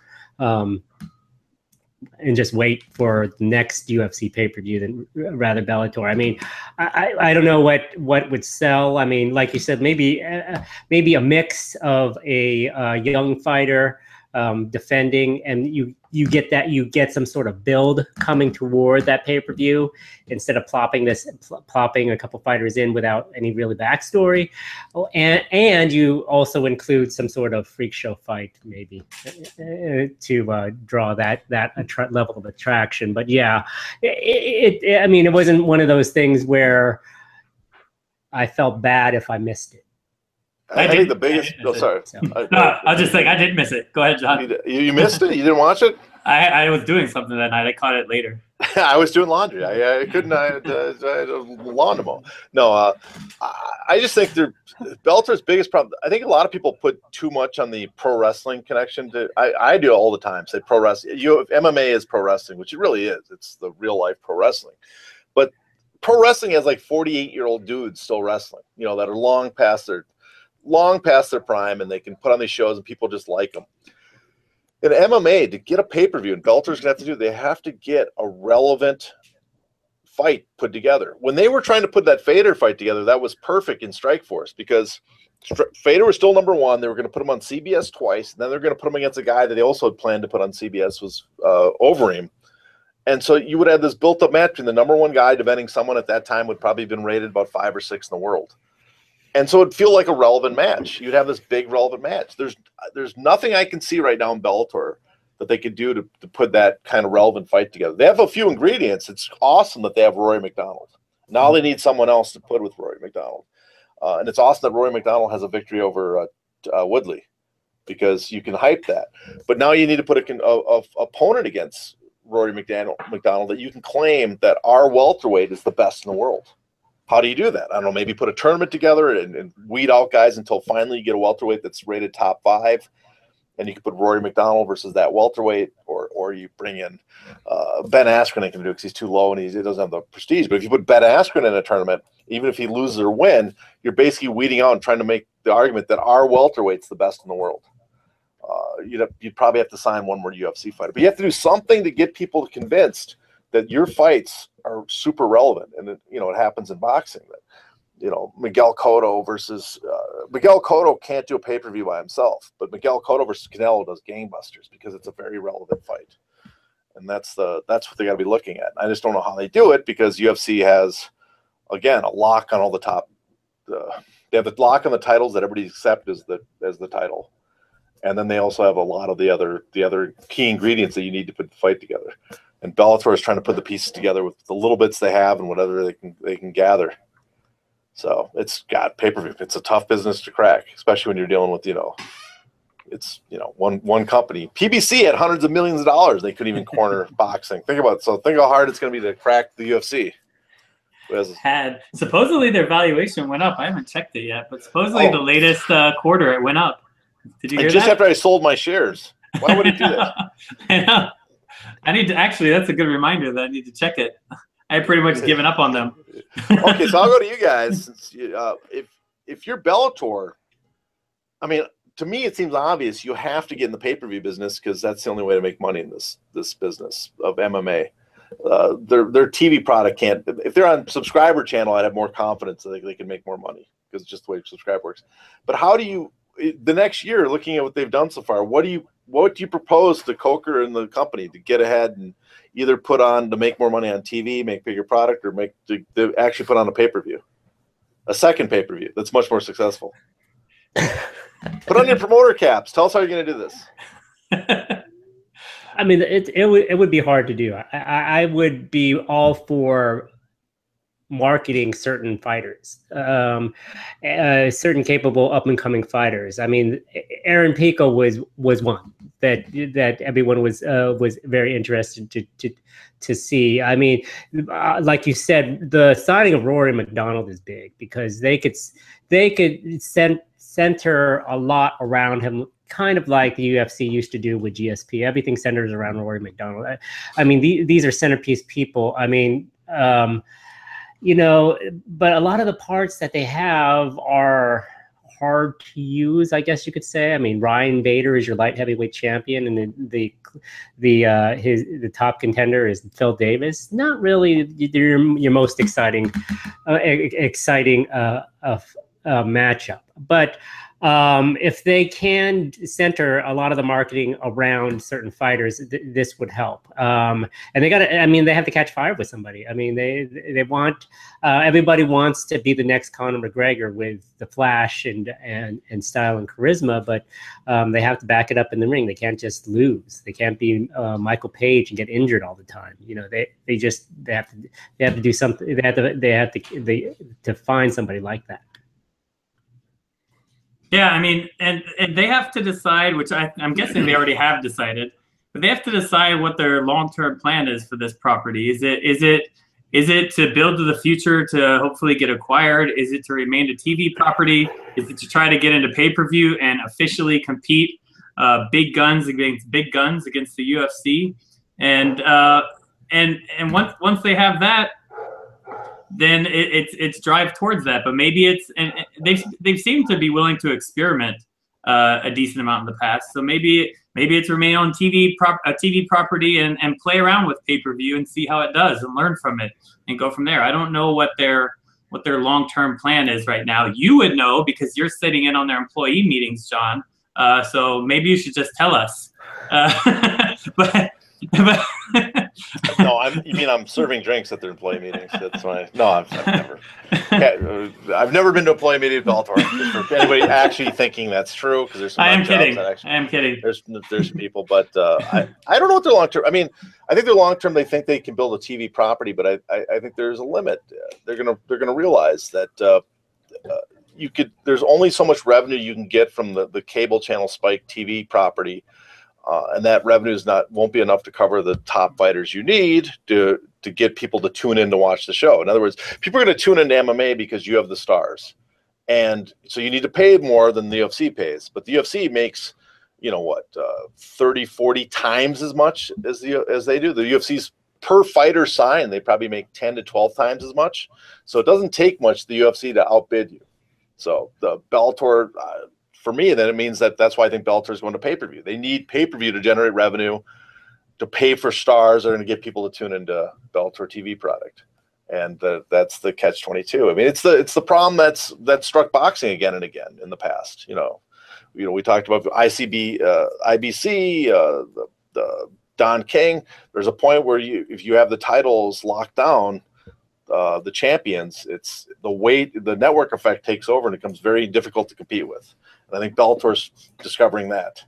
just wait for the next UFC pay-per-view than rather Bellator. I mean, I don't know what would sell. I mean, like you said, maybe a mix of a young fighter defending, and you get some sort of build coming toward that pay-per-view instead of plopping a couple fighters in without any really backstory. Oh, and you also include some sort of freak show fight maybe to draw that level of attraction. But yeah, I mean, it wasn't one of those things where I felt bad if I missed it. I think the biggest. No, I was just saying I did miss it. Go ahead, John. You missed it. You didn't watch it. I was doing something that night. I caught it later. I was doing laundry. I couldn't. I had a lawn to mow. No, I just think Bellator's biggest problem. I think a lot of people put too much on the pro wrestling connection. I do all the time. Say pro wrestling. MMA is pro wrestling, which it really is. It's the real life pro wrestling. But pro wrestling has like 48-year-old dudes still wrestling. You know, that are long past their prime, and they can put on these shows and people just like them. In MMA, to get a pay-per-view, and Bellator's going to have to do, they have to get a relevant fight put together. When they were trying to put that Fader fight together, that was perfect in Strikeforce because Fader was still number one. They were going to put him on CBS twice, and then they're going to put him against a guy that they also had planned to put on CBS was Overeem. And so you would have this built-up match between the number one guy defending someone at that time would probably have been rated about 5 or 6 in the world. And so it'd feel like a relevant match. You'd have this big relevant match. There's nothing I can see right now in Bellator that they could do to put that kind of relevant fight together. They have a few ingredients. It's awesome that they have Rory MacDonald. Now they need someone else to put with Rory MacDonald. And it's awesome that Rory MacDonald has a victory over Woodley because you can hype that. But now you need to put a opponent against Rory MacDonald that you can claim that our welterweight is the best in the world. How do you do that? I don't know, maybe put a tournament together and weed out guys until finally you get a welterweight that's rated top 5, and you can put Rory MacDonald versus that welterweight, or you bring in Ben Askren. They can do because he's too low and he doesn't have the prestige. But if you put Ben Askren in a tournament, even if he loses or win, you're basically weeding out and trying to make the argument that our welterweight's the best in the world. You'd probably have to sign one more UFC fighter, but you have to do something to get people convinced that your fights are super relevant. And it happens in boxing that, Miguel Cotto versus Miguel Cotto can't do a pay-per-view by himself, but Miguel Cotto versus Canelo does gangbusters because it's a very relevant fight. And that's what they got to be looking at. I just don't know how they do it because UFC has, again, a lock on all the top. They have the lock on the titles that everybody accepts as the title. And then they also have a lot of the other key ingredients that you need to put the fight together. And Bellator is trying to put the pieces together with the little bits they have and whatever they can gather. So it's got pay-per-view. It's a tough business to crack, especially when you're dealing with, one company. PBC had hundreds of millions of dollars. They couldn't even corner boxing. Think how hard it's going to be to crack the UFC. Supposedly their valuation went up. I haven't checked it yet, but supposedly the latest quarter it went up. Did you hear just that? After I sold my shares. Why would it do that? I know. I need to that's a good reminder that I need to check it. I pretty much given up on them. Okay, so I'll go to you guys. Since if you're Bellator, I mean, to me it seems obvious you have to get in the pay-per-view business because that's the only way to make money in this business of MMA. Their TV product can't. If they're on subscriber channel, I'd have more confidence that they can make more money because it's just the way subscribe works. But how do you? The next year, looking at what they've done so far, what do you propose to Coker and the company to get ahead and either put on to make more money on TV, make bigger product, or to actually put on a pay-per-view, a second pay-per-view that's much more successful? Put on your promoter caps. Tell us how you're going to do this. I mean, it would be hard to do. I would be all for marketing certain fighters, certain capable up and coming fighters. I mean, Aaron Pico was one that everyone was very interested to see. I mean, like you said, the signing of Rory MacDonald is big because they could center a lot around him, kind of like the UFC used to do with GSP. Everything centers around Rory MacDonald. I mean, these are centerpiece people. I mean, but a lot of the parts that they have are hard to use, I guess you could say. I mean, Ryan Bader is your light heavyweight champion, and the top contender is Phil Davis. Not really your most exciting matchup, but if they can center a lot of the marketing around certain fighters, this would help. And they got to, I mean, they have to catch fire with somebody. I mean, they want, everybody wants to be the next Conor McGregor with the flash and style and charisma, but they have to back it up in the ring. They can't just lose. They can't be Michael Page and get injured all the time. You know, they have to do something. They have to find somebody like that. Yeah, I mean, and they have to decide, which I'm guessing they already have decided, but they have to decide what their long-term plan is for this property. Is it to build to the future to hopefully get acquired? Is it to remain a TV property? Is it to try to get into pay-per-view and officially compete big guns against the UFC? And once they have that, then it's drive towards that. But maybe and they've seemed to be willing to experiment a decent amount in the past. So maybe it's remain on a TV property and play around with pay-per-view and see how it does and learn from it and go from there. I don't know what their long-term plan is right now. You would know because you're sitting in on their employee meetings, John. So maybe you should just tell us. But no, you mean I'm serving drinks at their employee meetings? That's my no. I've never been to a employee meeting at Bellator. Just for anybody actually thinking that's true, because there's some. I am kidding. There's people, but I don't know what their long term. I mean, I think their long term they think they can build a TV property, but I think there's a limit. They're gonna realize that there's only so much revenue you can get from the cable channel Spike TV property. And that revenue won't be enough to cover the top fighters you need to get people to tune in to watch the show. In other words, people are going to tune into MMA because you have the stars, and so you need to pay more than the UFC pays. But the UFC makes, 30, 40 times as much as they do. The UFC's per fighter sign, they probably make 10 to 12 times as much. So it doesn't take much the UFC to outbid you. So the Bellator. For me, then it means that's why I think Bellator is going to pay-per-view. They need pay-per-view to generate revenue, to pay for stars that are going to get people to tune into Bellator TV product, and that's the catch-22. I mean, it's the problem that's struck boxing again and again in the past. We talked about IBC, the Don King. There's a point where if you have the titles locked down, the champions, it's the network effect takes over and it becomes very difficult to compete with. And I think Bellator's discovering that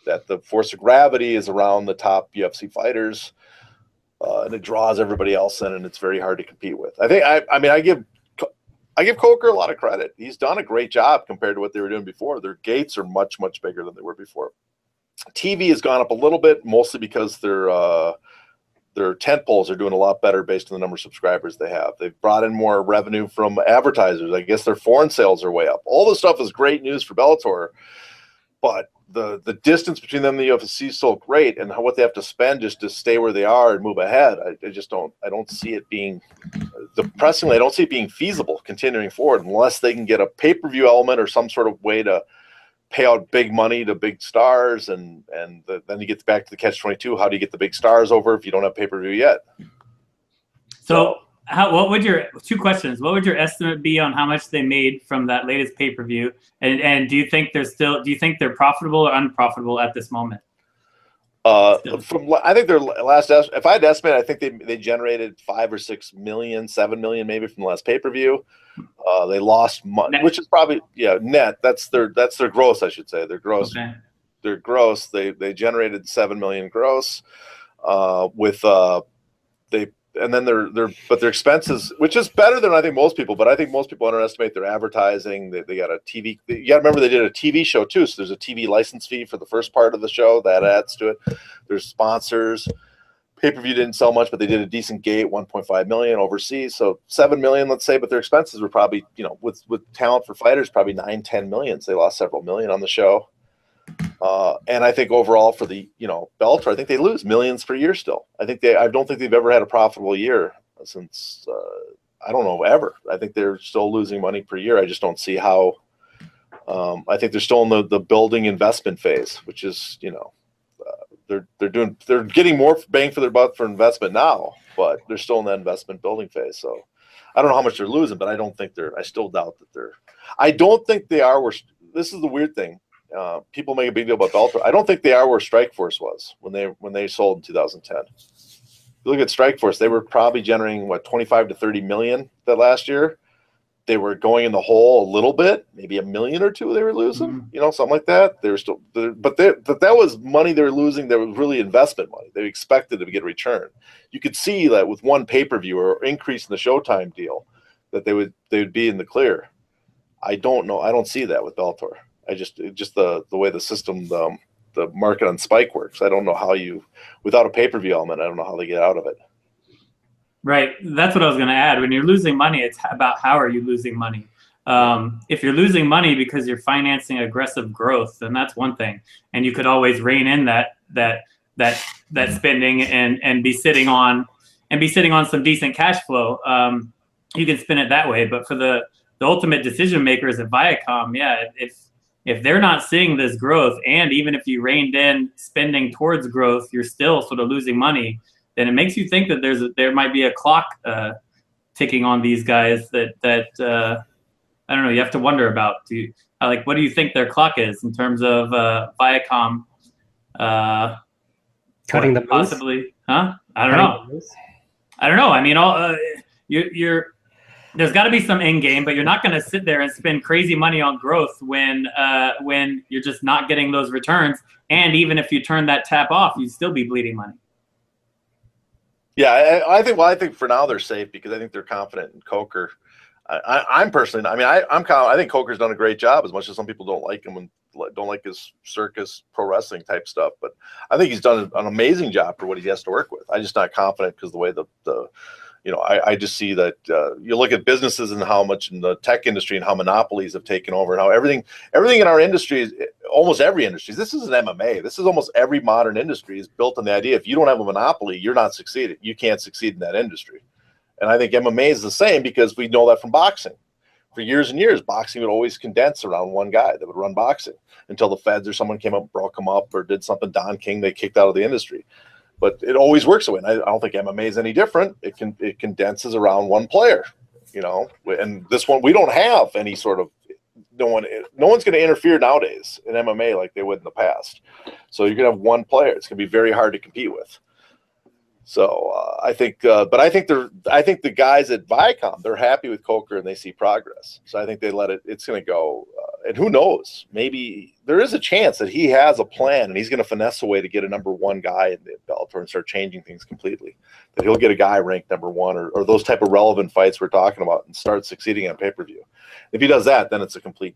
the force of gravity is around the top UFC fighters, and it draws everybody else in, and it's very hard to compete with. I give Coker a lot of credit. He's done a great job compared to what they were doing before. Their gates are much, much bigger than they were before. TV has gone up a little bit, mostly because their tent poles are doing a lot better based on the number of subscribers they have. They've brought in more revenue from advertisers. I guess their foreign sales are way up. All this stuff is great news for Bellator, but the distance between them and the UFC is so great, and what they have to spend just to stay where they are and move ahead. I don't see it being, depressingly, I don't see it being feasible continuing forward unless they can get a pay-per-view element or some sort of way to pay out big money to big stars, and then you get back to the catch-22. How do you get the big stars over if you don't have pay-per-view yet? So what would your estimate be on how much they made from that latest pay-per-view? And do you think they're profitable or unprofitable at this moment? I think their last, if I had to estimate, I think they generated 5 or 6 million, 7 million maybe from the last pay-per-view. They lost money, which is probably net. That's their gross, I should say. Their gross. Okay. Their gross. They generated 7 million gross. But their expenses, which is better than I think most people. But I think most people underestimate their advertising. They got a TV. You got to remember they did a TV show too. So there's a TV license fee for the first part of the show that adds to it. There's sponsors. Pay-per-view didn't sell much, but they did a decent gate, 1.5 million overseas. So 7 million, let's say, but their expenses were probably, with talent for fighters, probably 9, 10 million. So they lost several million on the show. And I think overall for the, Bellator, I think they lose millions per year still. I don't think they've ever had a profitable year since, I don't know, ever. I think they're still losing money per year. I just don't see how I think they're still in the building investment phase, which is, you know, they're getting more bang for their buck for investment now, but they're still in that investment building phase. So I don't know how much they're losing, but I don't think I still doubt that I don't think they are where, this is the weird thing. People make a big deal about Bellator. I don't think they are where Strikeforce was when they sold in 2010. If you look at Strikeforce, they were probably generating what, 25 to 30 million that last year. They were going in the hole a little bit, maybe $1 million or $2 million they were losing, you know, something like that. They were still, but that was money they were losing. That was really investment money. They expected to get a return. You could see that with one pay-per-view or increase in the Showtime deal, that they would be in the clear. I don't know. I don't see that with Bellator. Just the way the system, the market on Spike works. I don't know how without a pay-per-view element, I don't know how they get out of it. Right. That's what I was going to add. When you're losing money, it's about how are you losing money. If you're losing money because you're financing aggressive growth, then that's one thing. And you could always rein in that spending and be sitting on some decent cash flow. You can spin it that way. But for the ultimate decision makers at Viacom, yeah, if they're not seeing this growth, and even if you reined in spending towards growth, you're still sort of losing money, then it makes you think that there might be a clock ticking on these guys that I don't know. You have to wonder about. What do you think their clock is in terms of Viacom cutting the possibly? Huh? I don't know. I don't know. I mean, there's got to be some end game, but you're not going to sit there and spend crazy money on growth when you're just not getting those returns. And even if you turn that tap off, you'd still be bleeding money. Yeah, I think for now they're safe because I think they're confident in Coker. I'm personally, I mean, I think Coker's done a great job, as much as some people don't like him and don't like his circus pro wrestling type stuff. But I think he's done an amazing job for what he has to work with. I'm just not confident because the way I just see that you look at businesses and how much in the tech industry and how monopolies have taken over and how everything in our industry is almost every industry. This isn't MMA. This is almost every modern industry is built on the idea if you don't have a monopoly, you're not succeeding. You can't succeed in that industry. And I think MMA is the same because we know that from boxing. For years and years, boxing would always condense around one guy that would run boxing until the feds or someone came up, broke him up, or did something. Don King, they kicked out of the industry. But it always works that way. And I don't think MMA is any different. It condenses around one player, you know. And this one, we don't have any sort of no one's going to interfere nowadays in MMA like they would in the past. So you're going to have one player. It's going to be very hard to compete with. So I think the guys at Viacom, they're happy with Coker and they see progress. So I think they let it. It's going to go. And who knows? Maybe there is a chance that he has a plan and he's going to finesse a way to get a #1 guy in the Bellator and start changing things completely. That he'll get a guy ranked #1 or those type of relevant fights we're talking about and start succeeding on pay-per-view. If he does that, then it's a complete,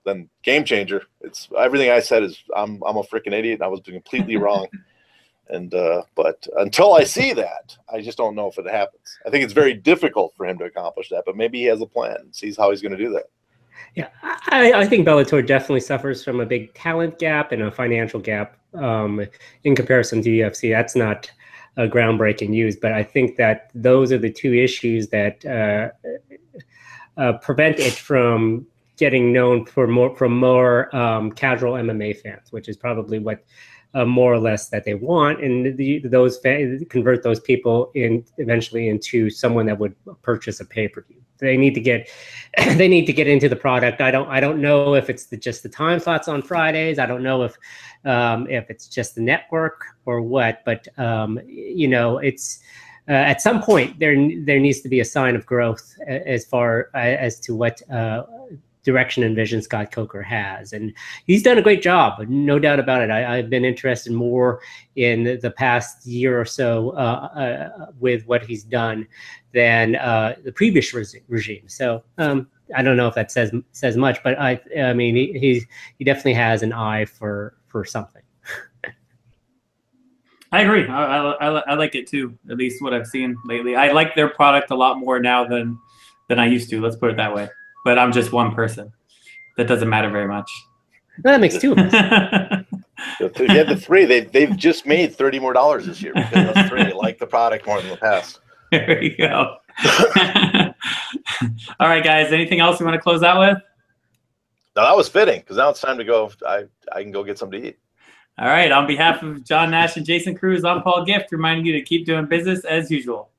then game changer. It's everything I said is I'm a freaking idiot and I was completely wrong. And but until I see that, I just don't know if it happens. I think it's very difficult for him to accomplish that, but maybe he has a plan and sees how he's going to do that. Yeah, I think Bellator definitely suffers from a big talent gap and a financial gap in comparison to UFC. That's not a groundbreaking news, but I think that those are the two issues that prevent it from getting known from more casual MMA fans, which is probably what more or less that they want, and those convert those people eventually into someone that would purchase a pay-per-view. They need to get into the product. I don't know if it's just the time slots on Fridays. I don't know if it's just the network or what, but it's at some point there needs to be a sign of growth as far as to what direction and vision Scott Coker has, and he's done a great job, no doubt about it. I've been interested more in the past year or so with what he's done than the previous regime. So I don't know if that says much, but I mean he definitely has an eye for something. I agree. I like it too. At least what I've seen lately. I like their product a lot more now than I used to. Let's put it that way. But I'm just one person. That doesn't matter very much. Well, that makes two of us. You had the three. They've just made $30 more this year because those three like the product more than the past. There you go. All right, guys. Anything else you want to close out with? Now that was fitting because now it's time to go. I can go get something to eat. All right. On behalf of John Nash and Jason Cruz, I'm Paul Gift, reminding you to keep doing business as usual.